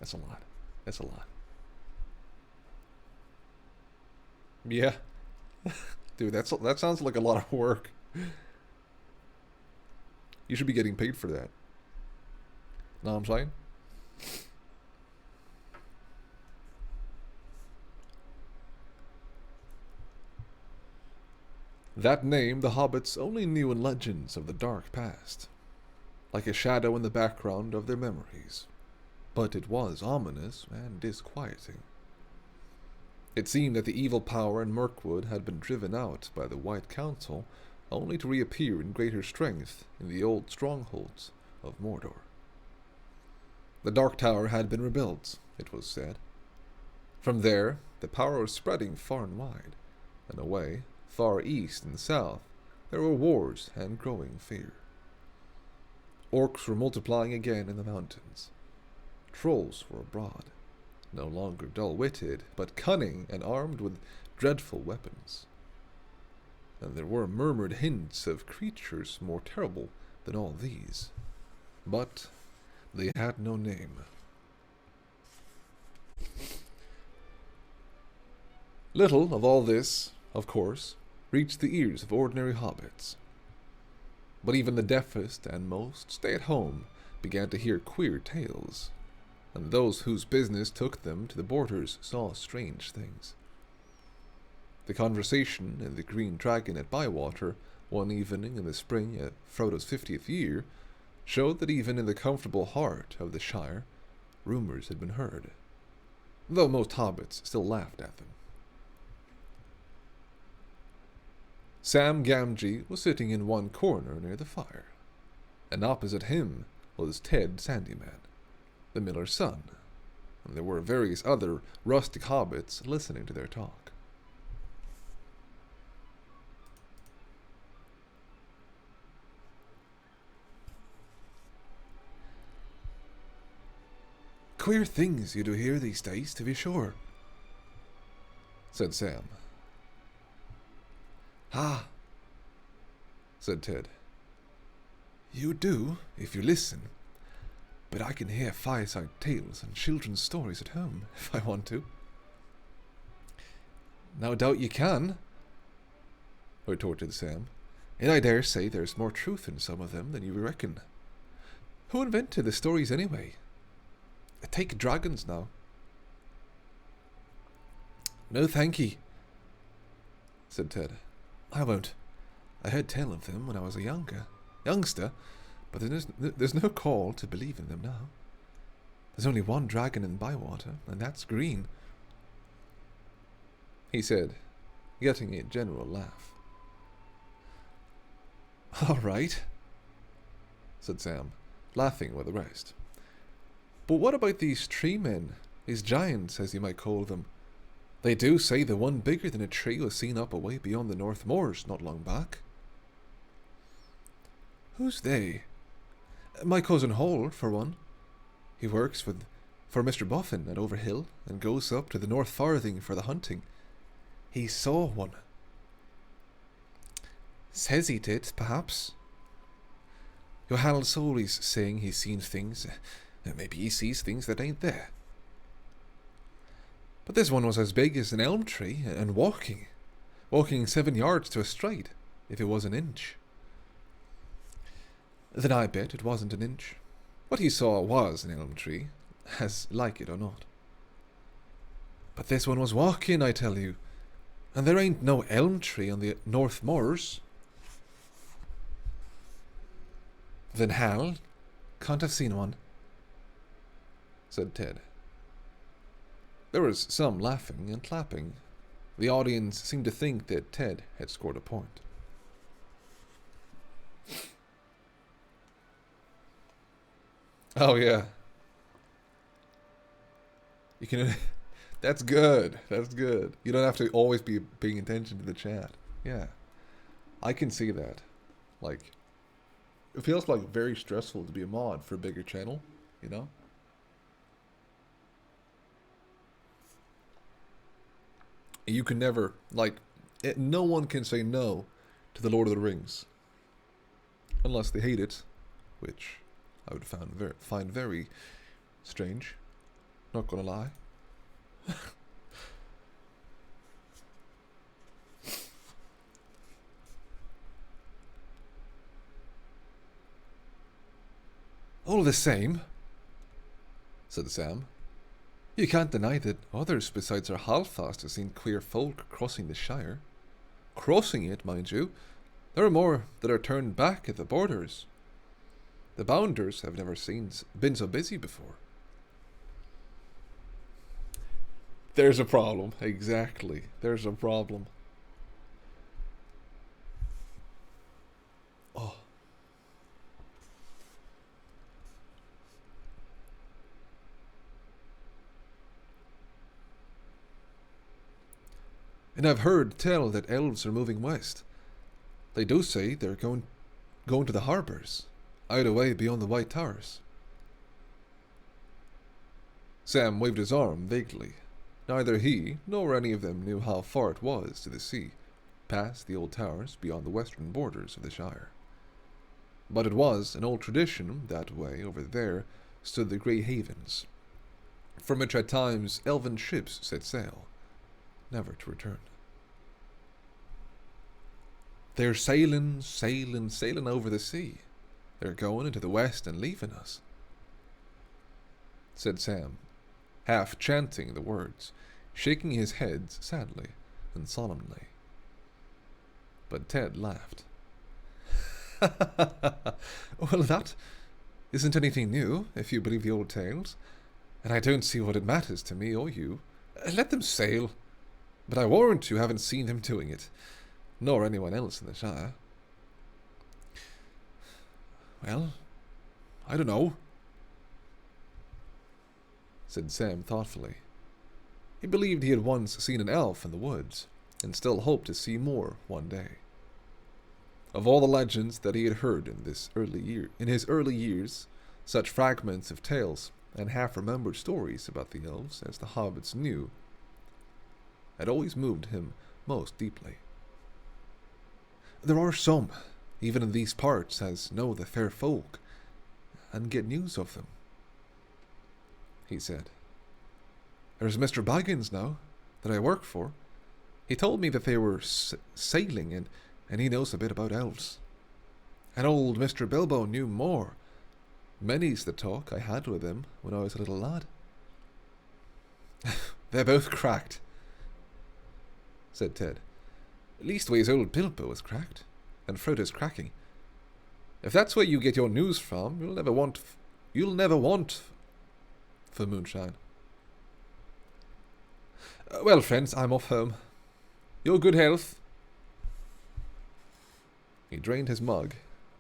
That's a lot. That's a lot. Yeah. Dude, that sounds like a lot of work. You should be getting paid for that. Know what I'm saying? That name the hobbits only knew in legends of the dark past, like a shadow in the background of their memories. But it was ominous and disquieting. It seemed that the evil power in Mirkwood had been driven out by the White Council, only to reappear in greater strength in the old strongholds of Mordor. The Dark Tower had been rebuilt, it was said. From there, the power was spreading far and wide, and away, far east and south, there were wars and growing fear. Orcs were multiplying again in the mountains. Trolls were abroad, no longer dull-witted, but cunning and armed with dreadful weapons. And there were murmured hints of creatures more terrible than all these. But they had no name. Little of all this, of course, reached the ears of ordinary hobbits. But even the deafest and most stay-at-home began to hear queer tales, and those whose business took them to the borders saw strange things. The conversation in the Green Dragon at Bywater one evening in the spring of Frodo's 50th year showed that even in the comfortable heart of the Shire, rumours had been heard, though most hobbits still laughed at them. Sam Gamgee was sitting in one corner near the fire, and opposite him was Ted Sandyman, the miller's son, and there were various other rustic hobbits listening to their talk. "Queer things you do hear these days, to be sure," said Sam. "Ah," said Ted. "You do, if you listen. But I can hear fireside tales and children's stories at home, if I want to." "No doubt you can," retorted Sam. "And I dare say there's more truth in some of them than you reckon. Who invented the stories anyway? Take dragons now." "No thank ye," said Ted. "I won't. I heard tell of them when I was a youngster, but there's no call to believe in them now. There's only one dragon in Bywater, and that's green," he said, getting a general laugh. "All right," said Sam, laughing with the rest. "But what about these tree men, these giants, as you might call them? They do say the one bigger than a tree was seen up away beyond the North Moors not long back." "Who's they?" "My cousin Hall, for one. He works for Mr. Boffin at Overhill and goes up to the North Farthing for the hunting. He saw one." "Says he did, perhaps. Your Hal's always saying he's seen things. Maybe he sees things that ain't there. But this one was as big as an elm tree, and walking 7 yards to a stride, if it was an inch." "Then I bet it wasn't an inch. What he saw was an elm tree, as like it or not." "But this one was walking, I tell you, and there ain't no elm tree on the North Moors." "Then Hal can't have seen one," said Ted. There was some laughing and clapping. The audience seemed to think that Ted had scored a point. "Oh yeah. You can that's good. That's good. You don't have to always be paying attention to the chat." Yeah. I can see that. Like, it feels like very stressful to be a mod for a bigger channel, you know? You can never, like, no one can say no to the Lord of the Rings. Unless they hate it, which I would find very strange. Not gonna lie. "All the same," said Sam, "you can't deny that others besides our Halfast have seen queer folk crossing the Shire. Crossing it, mind you. There are more that are turned back at the borders. The Bounders have never been so busy before." There's a problem. Exactly. There's a problem. Oh. And I've heard tell that elves are moving west. They do say they're going to the harbours, out away beyond the White Towers. Sam waved his arm vaguely. Neither he nor any of them knew how far it was to the sea, past the old towers beyond the western borders of the Shire. But it was an old tradition that way over there stood the Grey Havens, from which at times elven ships set sail, never to return. "They're sailing over the sea. They're going into the west and leaving us," said Sam, half chanting the words, shaking his head sadly and solemnly. But Ted laughed. "Well, isn't anything new, if you believe the old tales, and I don't see what it matters to me or you. Let them sail. But I warrant you haven't seen them doing it, nor anyone else in the Shire. Well, I don't know, said Sam thoughtfully. He believed he had once seen an elf in the woods, and still hoped to see more one day. Of all the legends that he had heard in his early years, such fragments of tales and half-remembered stories about the elves as the hobbits knew had always moved him most deeply. There are some, even in these parts, as know the fair folk, and get news of them, he said. There's Mr. Baggins now, that I work for. He told me that they were sailing, and he knows a bit about elves. And old Mr. Bilbo knew more. Many's the talk I had with him when I was a little lad. They're both cracked, said Ted. Leastways old Bilbo was cracked, and Frodo's cracking. If that's where you get your news from, you'll never want for moonshine. Well, friends, I'm off home. Your good health. He drained his mug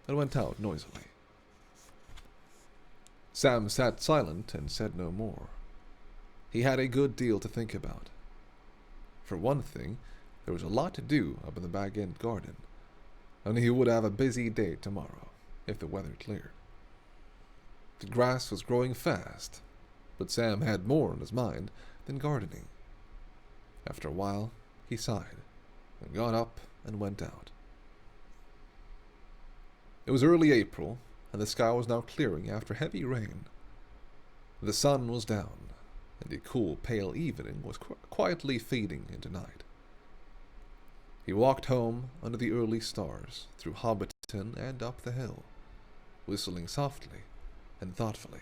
and went out noisily. Sam sat silent and said no more. He had a good deal to think about. For one thing, there was a lot to do up in the Bag End garden, and he would have a busy day tomorrow, if the weather cleared. The grass was growing fast, but Sam had more on his mind than gardening. After a while, he sighed, and got up and went out. It was early April, and the sky was now clearing after heavy rain. The sun was down, and the cool, pale evening was quietly fading into night. He walked home under the early stars, through Hobbiton and up the hill, whistling softly and thoughtfully.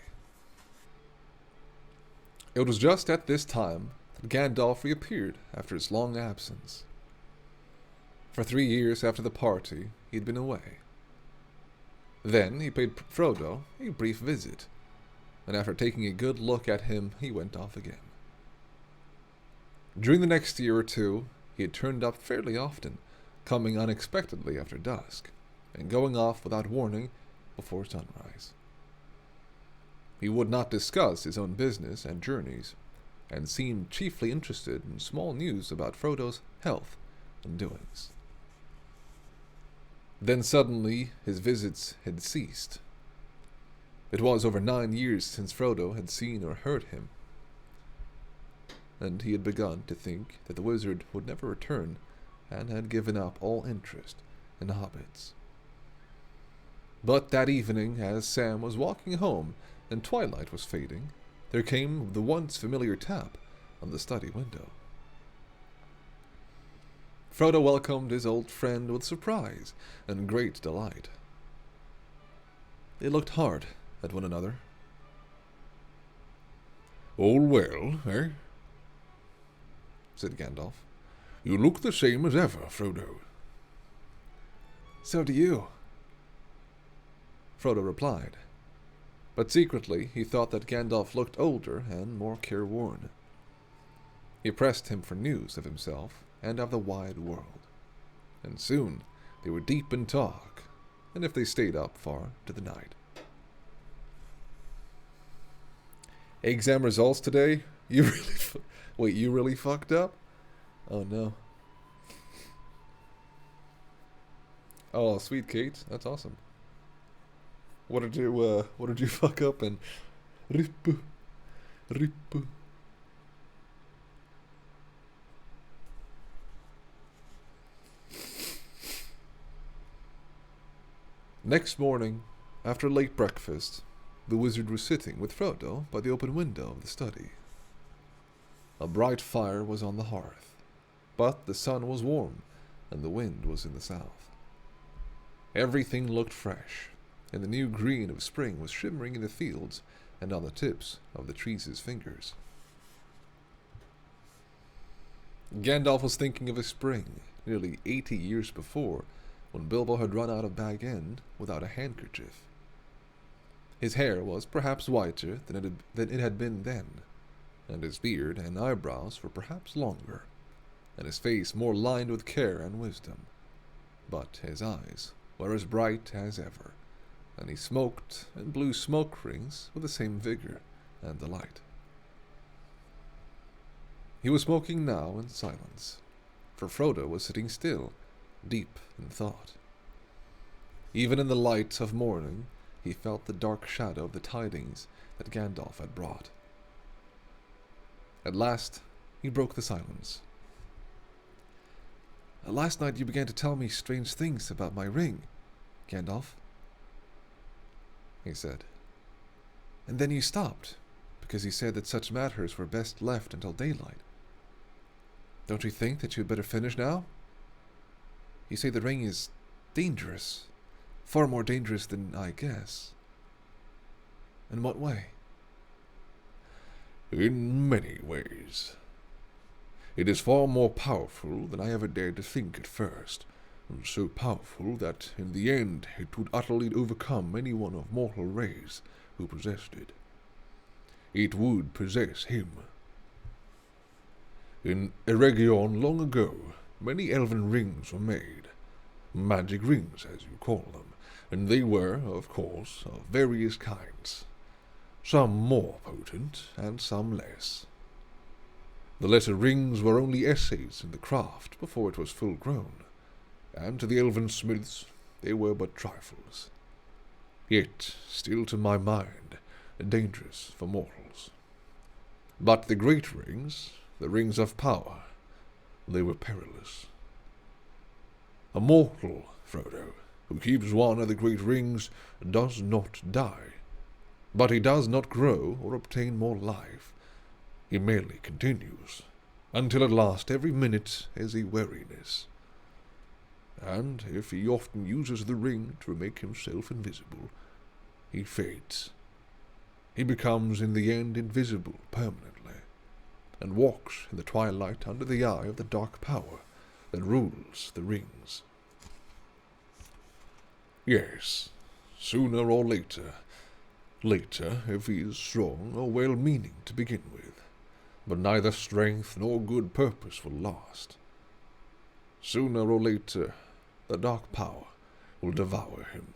It was just at this time that Gandalf reappeared after his long absence. For 3 years after the party, he had been away. Then he paid Frodo a brief visit, and after taking a good look at him, he went off again. During the next year or two, he had turned up fairly often, coming unexpectedly after dusk, and going off without warning before sunrise. He would not discuss his own business and journeys, and seemed chiefly interested in small news about Frodo's health and doings. Then suddenly his visits had ceased. It was over 9 years since Frodo had seen or heard him, and he had begun to think that the wizard would never return, and had given up all interest in hobbits. But that evening, as Sam was walking home and twilight was fading, there came the once familiar tap on the study window. Frodo welcomed his old friend with surprise and great delight. They looked hard at one another. "All well, eh?" said Gandalf. "You look the same as ever, Frodo." So do you, Frodo replied. But secretly he thought that Gandalf looked older and more careworn. He pressed him for news of himself and of the wide world, and soon they were deep in talk, and if they stayed up far into the night. Exam results today? You really... Wait, you really fucked up? Oh no. Oh, sweet Kate, that's awesome. What did you fuck up in? Rip. Next morning, after late breakfast, the wizard was sitting with Frodo by the open window of the study. A bright fire was on the hearth, but the sun was warm and the wind was in the south. Everything looked fresh, and the new green of spring was shimmering in the fields and on the tips of the trees' fingers. Gandalf was thinking of a spring, nearly 80 years before, when Bilbo had run out of Bag End without a handkerchief. His hair was perhaps whiter than it had been then, and his beard and eyebrows were perhaps longer, and his face more lined with care and wisdom. But his eyes were as bright as ever, and he smoked and blew smoke rings with the same vigor and delight. He was smoking now in silence, for Frodo was sitting still, deep in thought. Even in the light of morning, he felt the dark shadow of the tidings that Gandalf had brought. At last, he broke the silence. "Last night you began to tell me strange things about my ring, Gandalf," he said. "And then you stopped, because you said that such matters were best left until daylight. Don't you think that you had better finish now? You say the ring is dangerous, far more dangerous than I guess. In what way?" "In many ways. It is far more powerful than I ever dared to think at first, and so powerful that in the end it would utterly overcome any one of mortal race who possessed it. It would possess him. In Eregion long ago, many elven rings were made, magic rings as you call them, and they were, of course, of various kinds, some more potent and some less. The lesser rings were only essays in the craft before it was full grown, and to the elven smiths they were but trifles. Yet, still to my mind, dangerous for mortals. But the great rings, the rings of power, they were perilous. A mortal, Frodo, who keeps one of the great rings does not die, but he does not grow or obtain more life. He merely continues, until at last every minute is a weariness. And if he often uses the ring to make himself invisible, he fades. He becomes in the end invisible permanently, and walks in the twilight under the eye of the dark power that rules the rings. Yes, sooner or later. Later, if he is strong or well-meaning to begin with, but neither strength nor good purpose will last. Sooner or later, the dark power will devour him."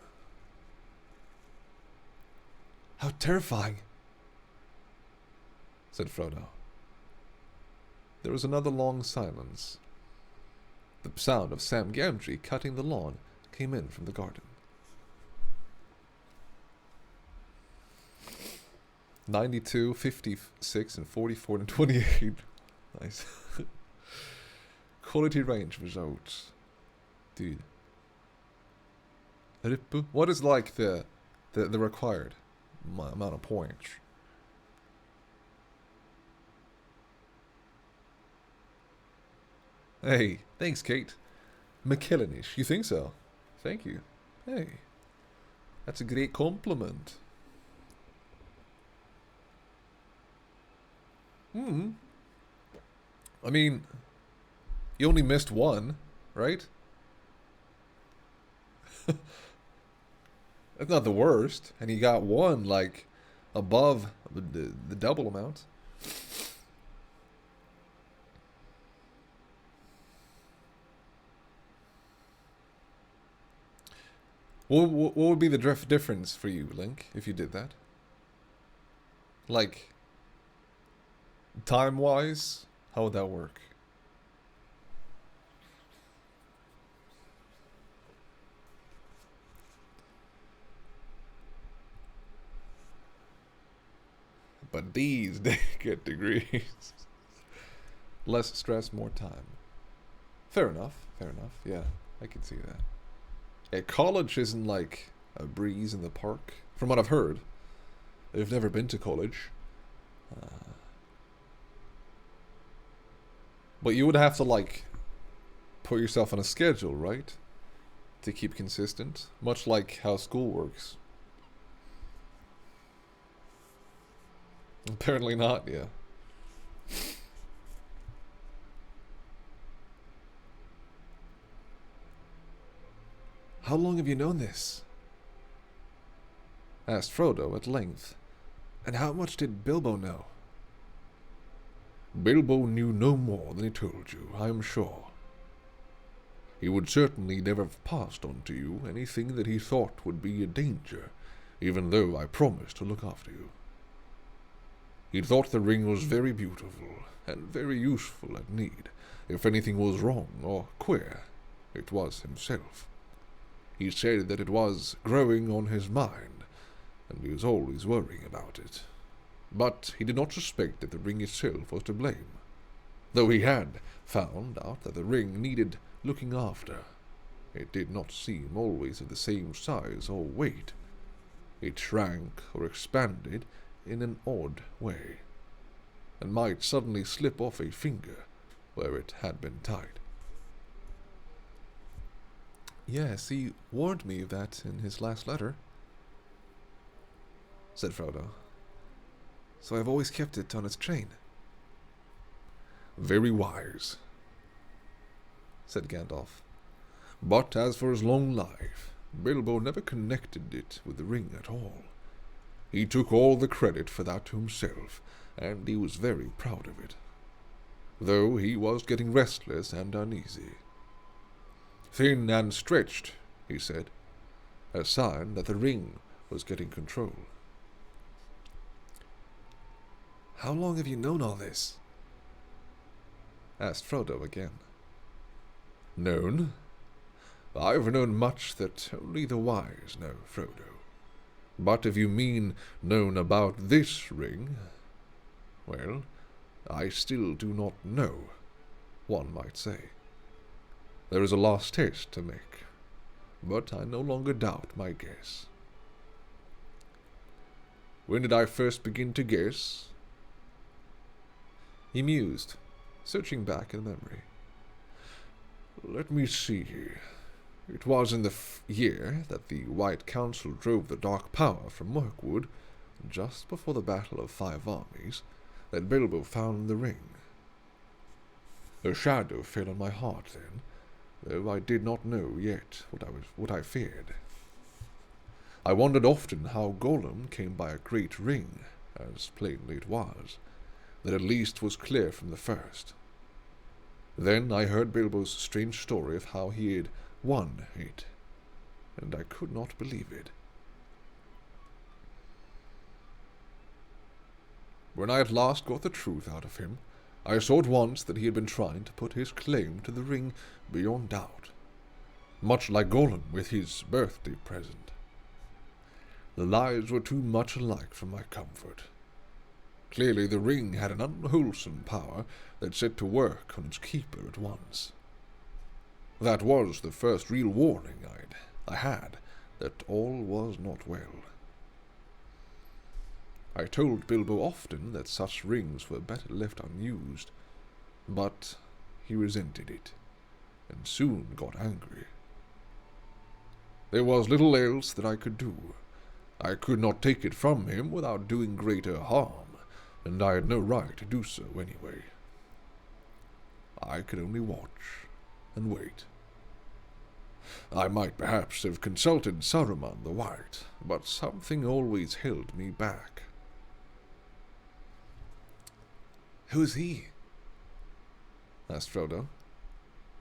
"How terrifying," said Frodo. There was another long silence. The sound of Sam Gamgee cutting the lawn came in from the garden. 92, 56, and 44 and 28. Nice. Quality range results. Dude. What is like the required amount of points? Hey, thanks, Kate. McKillenish, you think so? Thank you. Hey, that's a great compliment. I mean, you only missed one, right? That's not the worst. And he got one, like, above the double amount. What would be the difference for you, Link, if you did that? Like, time-wise, how would that work? But these, they get degrees. Less stress, more time. Fair enough, yeah, I can see that. Yeah, college isn't like a breeze in the park, from what I've heard. I've never been to college. But you would have to, like, put yourself on a schedule, right? To keep consistent. Much like how school works. Apparently not, yeah. How long have you known this? asked Frodo at length. And how much did Bilbo know? Bilbo knew no more than he told you, I am sure. He would certainly never have passed on to you anything that he thought would be a danger, even though I promised to look after you. He thought the ring was very beautiful, and very useful at need. If anything was wrong or queer, it was himself. He said that it was growing on his mind, and he was always worrying about it. But he did not suspect that the ring itself was to blame, though he had found out that the ring needed looking after. It did not seem always of the same size or weight. It shrank or expanded in an odd way, and might suddenly slip off a finger where it had been tied. Yes, he warned me of that in his last letter, said Frodo. So I've always kept it on its chain. Very wise, said Gandalf. But as for his long life, Bilbo never connected it with the ring at all. He took all the credit for that to himself, and he was very proud of it, though he was getting restless and uneasy. Thin and stretched, he said, a sign that the ring was getting control. How long have you known all this? Asked Frodo again. Known? I've known much that only the wise know, Frodo. But if you mean known about this ring, well, I still do not know, one might say. There is a last test to make, but I no longer doubt my guess. When did I first begin to guess? He mused, searching back in memory. Let me see. It was in the year that the White Council drove the Dark Power from Mirkwood, just before the Battle of Five Armies, that Bilbo found the ring. A shadow fell on my heart then, though I did not know yet what I feared. I wondered often how Gollum came by a great ring, as plainly it was, that at least was clear from the first. Then I heard Bilbo's strange story of how he had won it, and I could not believe it. When I at last got the truth out of him, I saw at once that he had been trying to put his claim to the ring beyond doubt, much like Gollum with his birthday present. The lies were too much alike for my comfort. Clearly the ring had an unwholesome power that set to work on its keeper at once. That was the first real warning I had that all was not well. I told Bilbo often that such rings were better left unused, but he resented it, and soon got angry. There was little else that I could do. I could not take it from him without doing greater harm, and I had no right to do so anyway. I could only watch and wait. I might perhaps have consulted Saruman the White, but something always held me back. Who's he? Asked Frodo.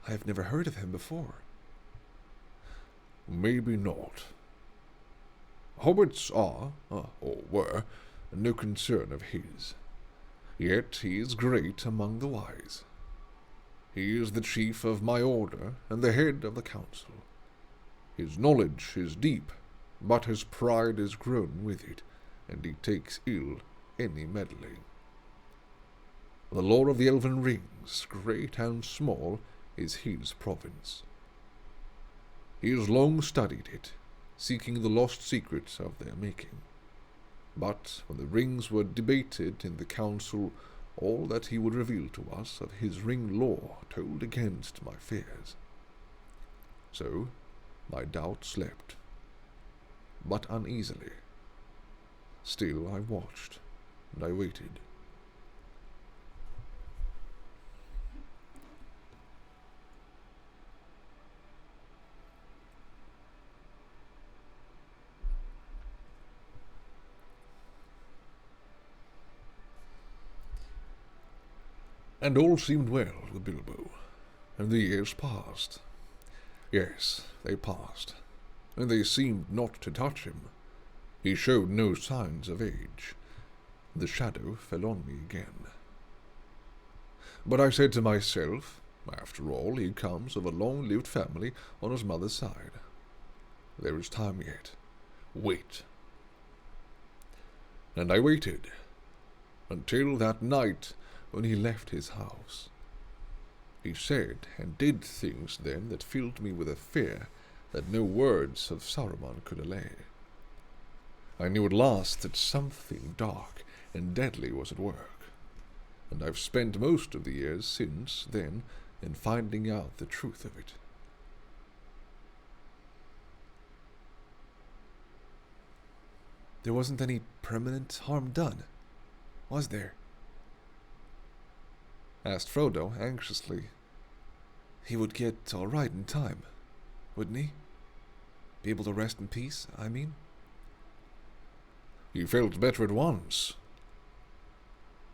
I have never heard of him before. Maybe not. Hobbits are, or were, no concern of his. Yet he is great among the wise. He is the chief of my order and the head of the council. His knowledge is deep, but his pride is grown with it, and he takes ill any meddling. The lore of the Elven Rings, great and small, is his province. He has long studied it, seeking the lost secrets of their making. But when the rings were debated in the council, all that he would reveal to us of his ring lore told against my fears. So my doubt slept, but uneasily. Still I watched, and I waited. And all seemed well with Bilbo, and the years passed. Yes, they passed, and they seemed not to touch him. He showed no signs of age. The shadow fell on me again. But I said to myself, after all, he comes of a long-lived family on his mother's side. There is time yet. Wait. And I waited, until that night when he left his house. He said and did things then that filled me with a fear that no words of Saruman could allay. I knew at last that something dark and deadly was at work, and I've spent most of the years since then in finding out the truth of it. There wasn't any permanent harm done, was there? Asked Frodo anxiously. He would get all right in time, wouldn't he? Be able to rest in peace, I mean? He felt better at once,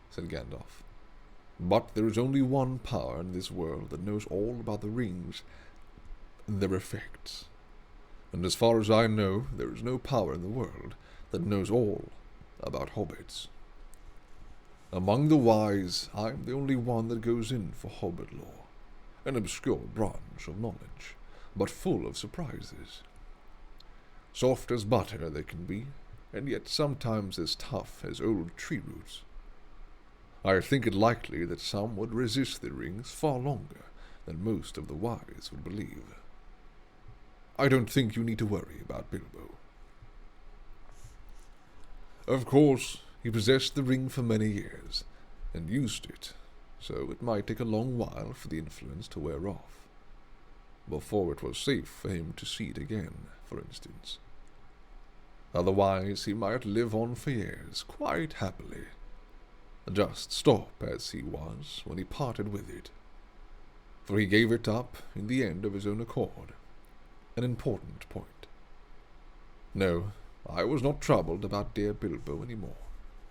said Gandalf. But there is only one power in this world that knows all about the rings and their effects. And as far as I know, there is no power in the world that knows all about hobbits. Among the wise, I am the only one that goes in for hobbit lore, an obscure branch of knowledge, but full of surprises. Soft as butter they can be, and yet sometimes as tough as old tree roots. I think it likely that some would resist the rings far longer than most of the wise would believe. I don't think you need to worry about Bilbo. Of course, he possessed the ring for many years, and used it, so it might take a long while for the influence to wear off, before it was safe for him to see it again, for instance. Otherwise he might live on for years, quite happily, just stop as he was when he parted with it, for he gave it up in the end of his own accord, an important point. No, I was not troubled about dear Bilbo any more,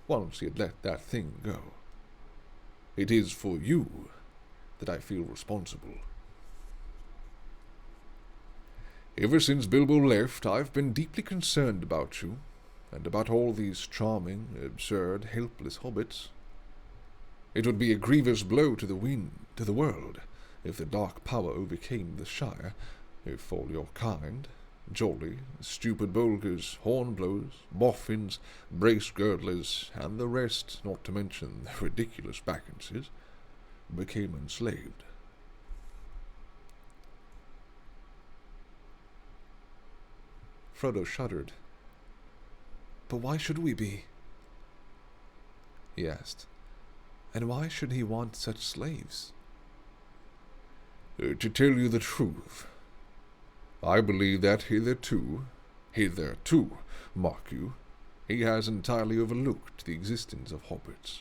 once he had let that thing go. It is for you that I feel responsible. Ever since Bilbo left, I've been deeply concerned about you, and about all these charming, absurd, helpless hobbits. It would be a grievous blow to the world, if the dark power overcame the Shire, if all your kind, jolly, stupid Bolgers, Hornblowers, Boffins, Brace-Girdlers, and the rest, not to mention the ridiculous Backenses, became enslaved. Frodo shuddered. But why should we be? He asked. And why should he want such slaves? To tell you the truth, I believe that hitherto, mark you, he has entirely overlooked the existence of hobbits.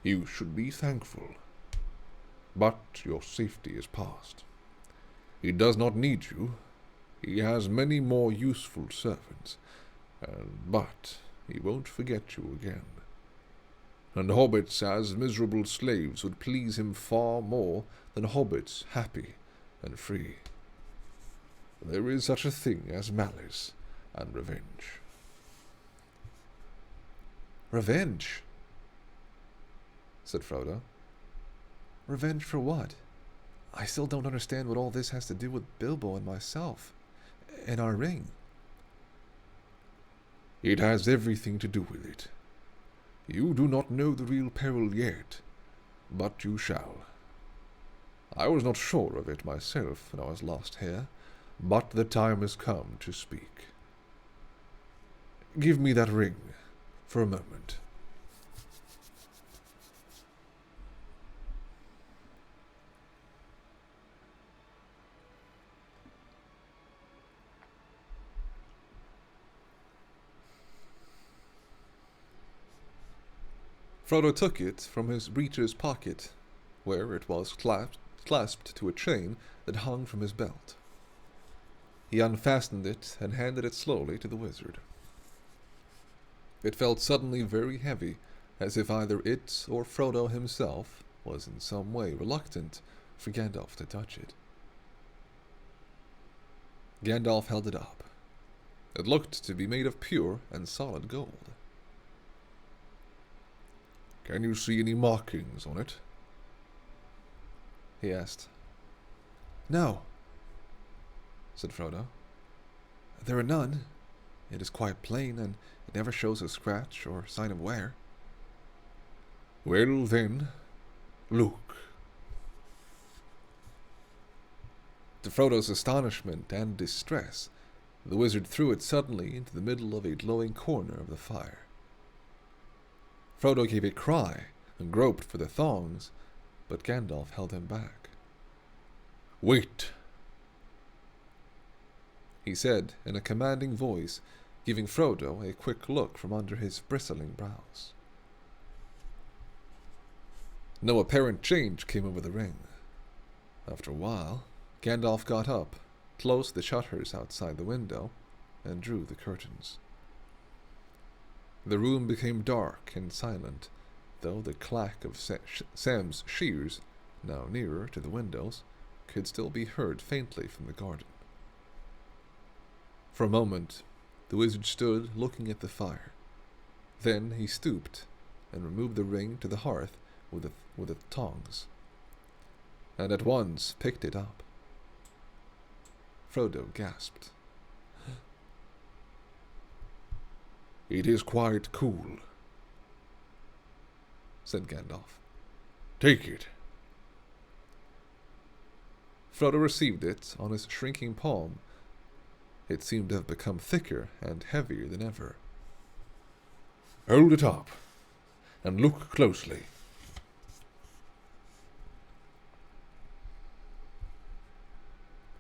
You should be thankful, but your safety is past. He does not need you. He has many more useful servants, but he won't forget you again. And hobbits as miserable slaves would please him far more than hobbits happy and free. There is such a thing as malice and revenge. Revenge? Said Frodo. Revenge for what? I still don't understand what all this has to do with Bilbo and myself, and our ring. It has everything to do with it. You do not know the real peril yet, but you shall. I was not sure of it myself when I was last here, but the time has come to speak. Give me that ring for a moment. Frodo took it from his breeches pocket, where it was clasped to a chain that hung from his belt. He unfastened it and handed it slowly to the wizard. It felt suddenly very heavy, as if either it or Frodo himself was in some way reluctant for Gandalf to touch it. Gandalf held it up. It looked to be made of pure and solid gold. "Can you see any markings on it?" he asked. "No," said Frodo. "There are none. It is quite plain, and it never shows a scratch or sign of wear." "Well then, look." To Frodo's astonishment and distress, the wizard threw it suddenly into the middle of a glowing corner of the fire. Frodo gave a cry and groped for the thongs, but Gandalf held him back. "Wait," he said in a commanding voice, giving Frodo a quick look from under his bristling brows. No apparent change came over the ring. After a while, Gandalf got up, closed the shutters outside the window, and drew the curtains. The room became dark and silent, though the clack of Sam's shears, now nearer to the windows, could still be heard faintly from the garden. For a moment, the wizard stood looking at the fire. Then he stooped and removed the ring to the hearth with the tongs, and at once picked it up. Frodo gasped. "It is quite cool," said Gandalf. "Take it." Frodo received it on his shrinking palm. It seemed to have become thicker and heavier than ever. "Hold it up, and look closely."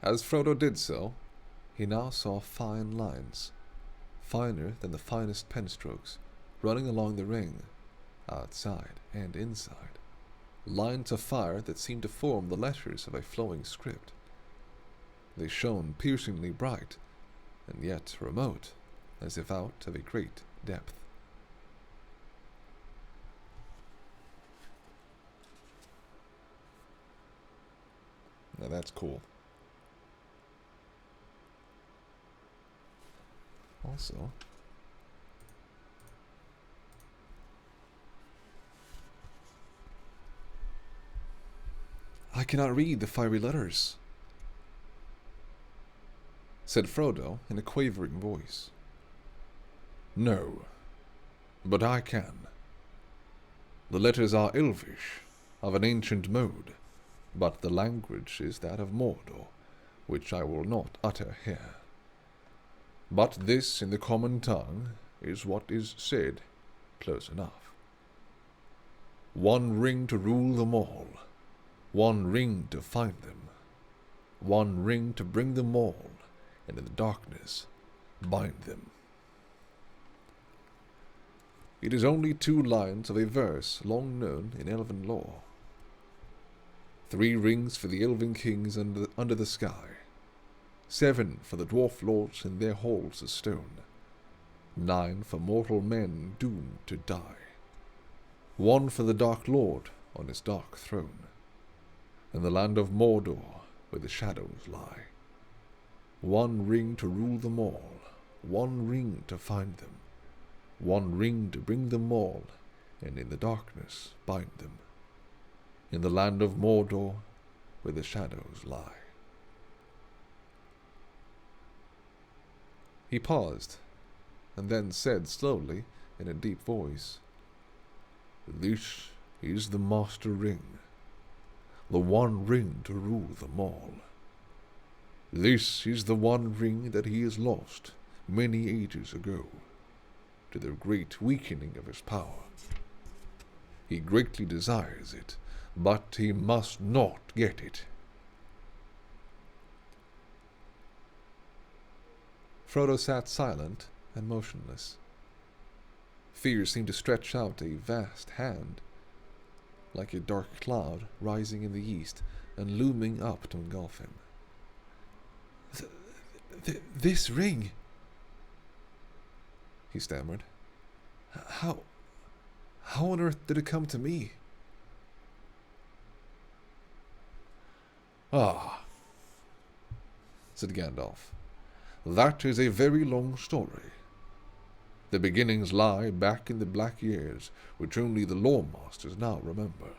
As Frodo did so, he now saw fine lines, finer than the finest pen strokes, running along the ring, outside and inside. Lines of fire that seemed to form the letters of a flowing script. They shone piercingly bright, and yet remote, as if out of a great depth. Now that's cool. Also, "I cannot read the fiery letters," said Frodo in a quavering voice. "No, but I can. The letters are Elvish, of an ancient mode, but the language is that of Mordor, which I will not utter here. But this in the common tongue is what is said close enough. One ring to rule them all, one ring to find them, one ring to bring them all, and in the darkness bind them." It is only 2 lines of a verse long known in elven lore. 3 rings for the elven kings under the sky, 7 for the dwarf lords in their halls of stone, 9 for mortal men doomed to die, 1 for the Dark Lord on his dark throne, in the land of Mordor where the shadows lie. 1 ring to rule them all, 1 ring to find them, 1 ring to bring them all, and in the darkness bind them, in the land of Mordor where the shadows lie. He paused, and then said slowly, in a deep voice, "This is the Master Ring, the one ring to rule them all. This is the one ring that he has lost many ages ago, to the great weakening of his power. He greatly desires it, but he must not get it." Frodo sat silent and motionless. Fear seemed to stretch out a vast hand, like a dark cloud rising in the east and looming up to engulf him. This ring," he stammered. How on earth did it come to me?" Ah, said Gandalf, that is a very long story. The beginnings lie back in the black years, which only the Loremasters now remember.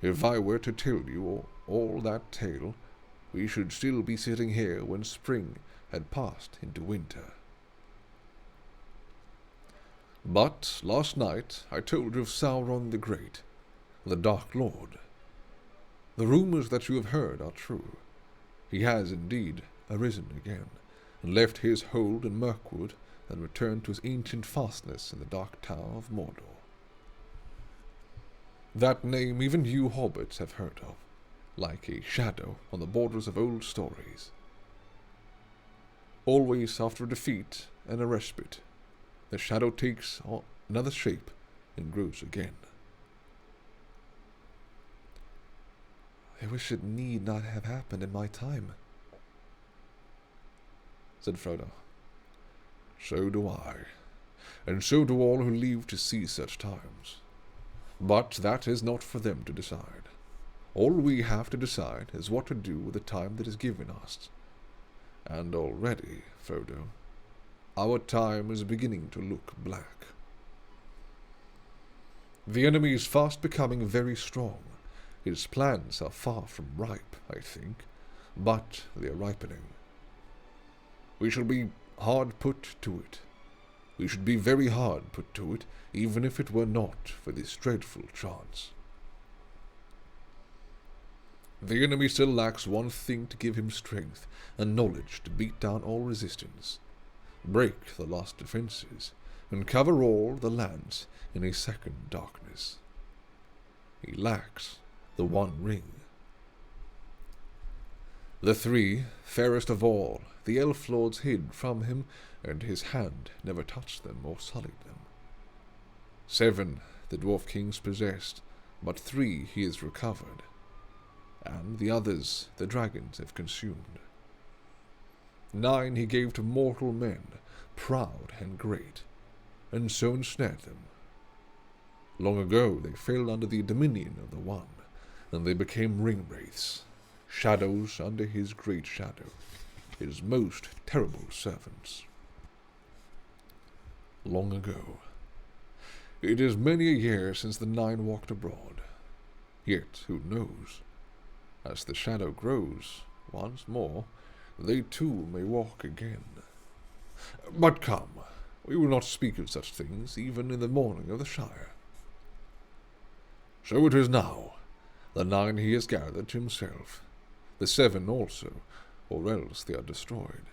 If I were to tell you all that tale, we should still be sitting here when spring had passed into winter. But last night I told you of Sauron the Great, the Dark Lord. The rumors that you have heard are true. He has indeed arisen again, and left his hold in Mirkwood, and returned to his ancient fastness in the Dark Tower of Mordor. That name even you hobbits have heard of, like a shadow on the borders of old stories. Always after a defeat and a respite, the shadow takes on another shape and grows again. I wish it need not have happened in my time, said Frodo. So do I, and so do all who live to see such times. But that is not for them to decide. All we have to decide is what to do with the time that is given us. And already, Frodo, our time is beginning to look black. The enemy is fast becoming very strong. His plans are far from ripe, I think, but they are ripening. We shall be hard put to it. We should be very hard put to it, even if it were not for this dreadful chance. The enemy still lacks one thing to give him strength and knowledge to beat down all resistance, break the lost defences, and cover all the lands in a second darkness. He lacks the One Ring. The three, fairest of all, the elf lords hid from him, and his hand never touched them or sullied them. 7 the dwarf kings possessed, but 3 he has recovered, and the others the dragons have consumed. 9 he gave to mortal men, proud and great, and so ensnared them. Long ago they fell under the dominion of the One, and they became ring-wraiths, shadows under his great shadow, his most terrible servants. Long ago. It is many a year since the 9 walked abroad. Yet, who knows? As the shadow grows, once more, they too may walk again. But come, we will not speak of such things, even in the morning of the Shire. So it is now. The 9 he has gathered to himself, the 7 also, or else they are destroyed.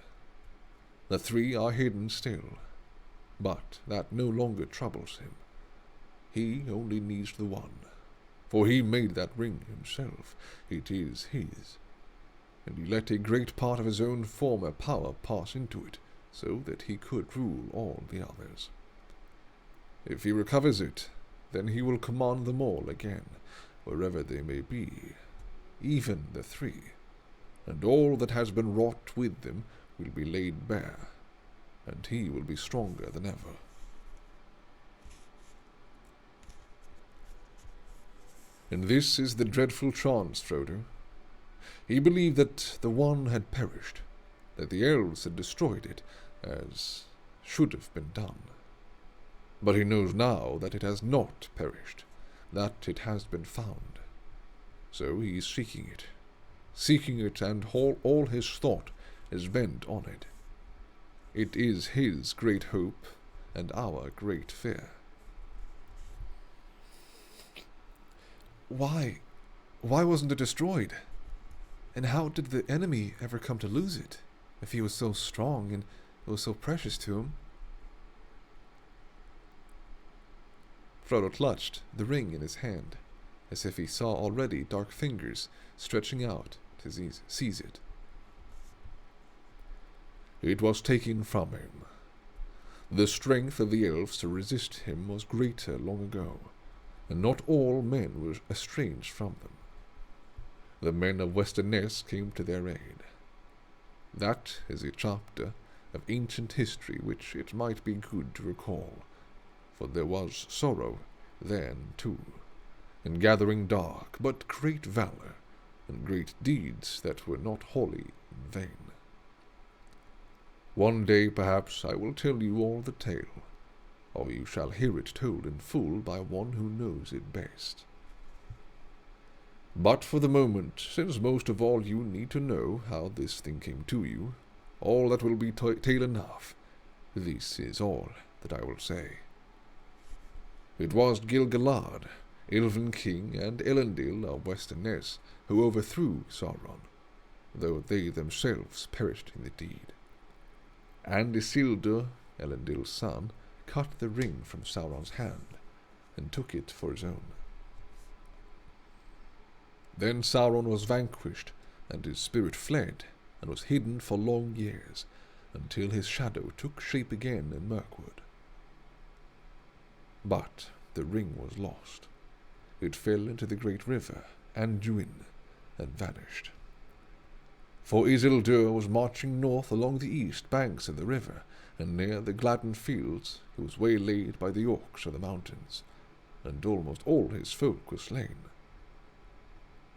The 3 are hidden still, but that no longer troubles him. He only needs the one, for he made that ring himself. It is his, and he let a great part of his own former power pass into it, so that he could rule all the others. If he recovers it, then he will command them all again, wherever they may be, even the 3, and all that has been wrought with them will be laid bare, and he will be stronger than ever. And this is the dreadful chance, Frodo. He believed that the One had perished, that the elves had destroyed it, as should have been done. But he knows now that it has not perished, that it has been found. So he is seeking it, and all his thought is bent on it. It is his great hope and our great fear. Why wasn't it destroyed? And how did the enemy ever come to lose it, if he was so strong and it was so precious to him? Frodo clutched the ring in his hand, as if he saw already dark fingers stretching out to seize it. It was taken from him. The strength of the elves to resist him was greater long ago, and not all men were estranged from them. The men of Western Ness came to their aid. That is a chapter of ancient history which it might be good to recall, for there was sorrow then too, and gathering dark, but great valor, and great deeds that were not wholly in vain. One day, perhaps, I will tell you all the tale, or you shall hear it told in full by one who knows it best. But for the moment, since most of all you need to know how this thing came to you, all that will be tale enough, this is all that I will say. It was Gil-galad, Elven king, and Elendil of Westernesse, who overthrew Sauron, though they themselves perished in the deed. And Isildur, Elendil's son, cut the ring from Sauron's hand, and took it for his own. Then Sauron was vanquished, and his spirit fled, and was hidden for long years, until his shadow took shape again in Mirkwood. But the ring was lost. It fell into the great river, Anduin, and vanished. For Isildur was marching north along the east banks of the river, and near the Gladden fields he was waylaid by the orcs of the mountains, and almost all his folk were slain.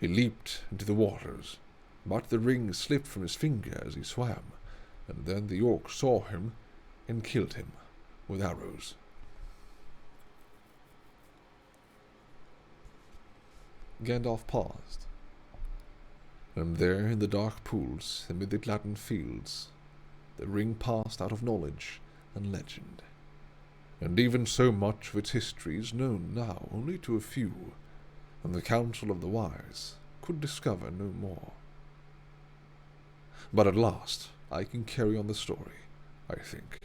He leaped into the waters, but the ring slipped from his finger as he swam, and then the orcs saw him and killed him with arrows. Gandalf paused, and there in the dark pools amid the Gladden fields, the ring passed out of knowledge and legend, and even so much of its history is known now only to a few, and the Council of the Wise could discover no more. But at last I can carry on the story, I think.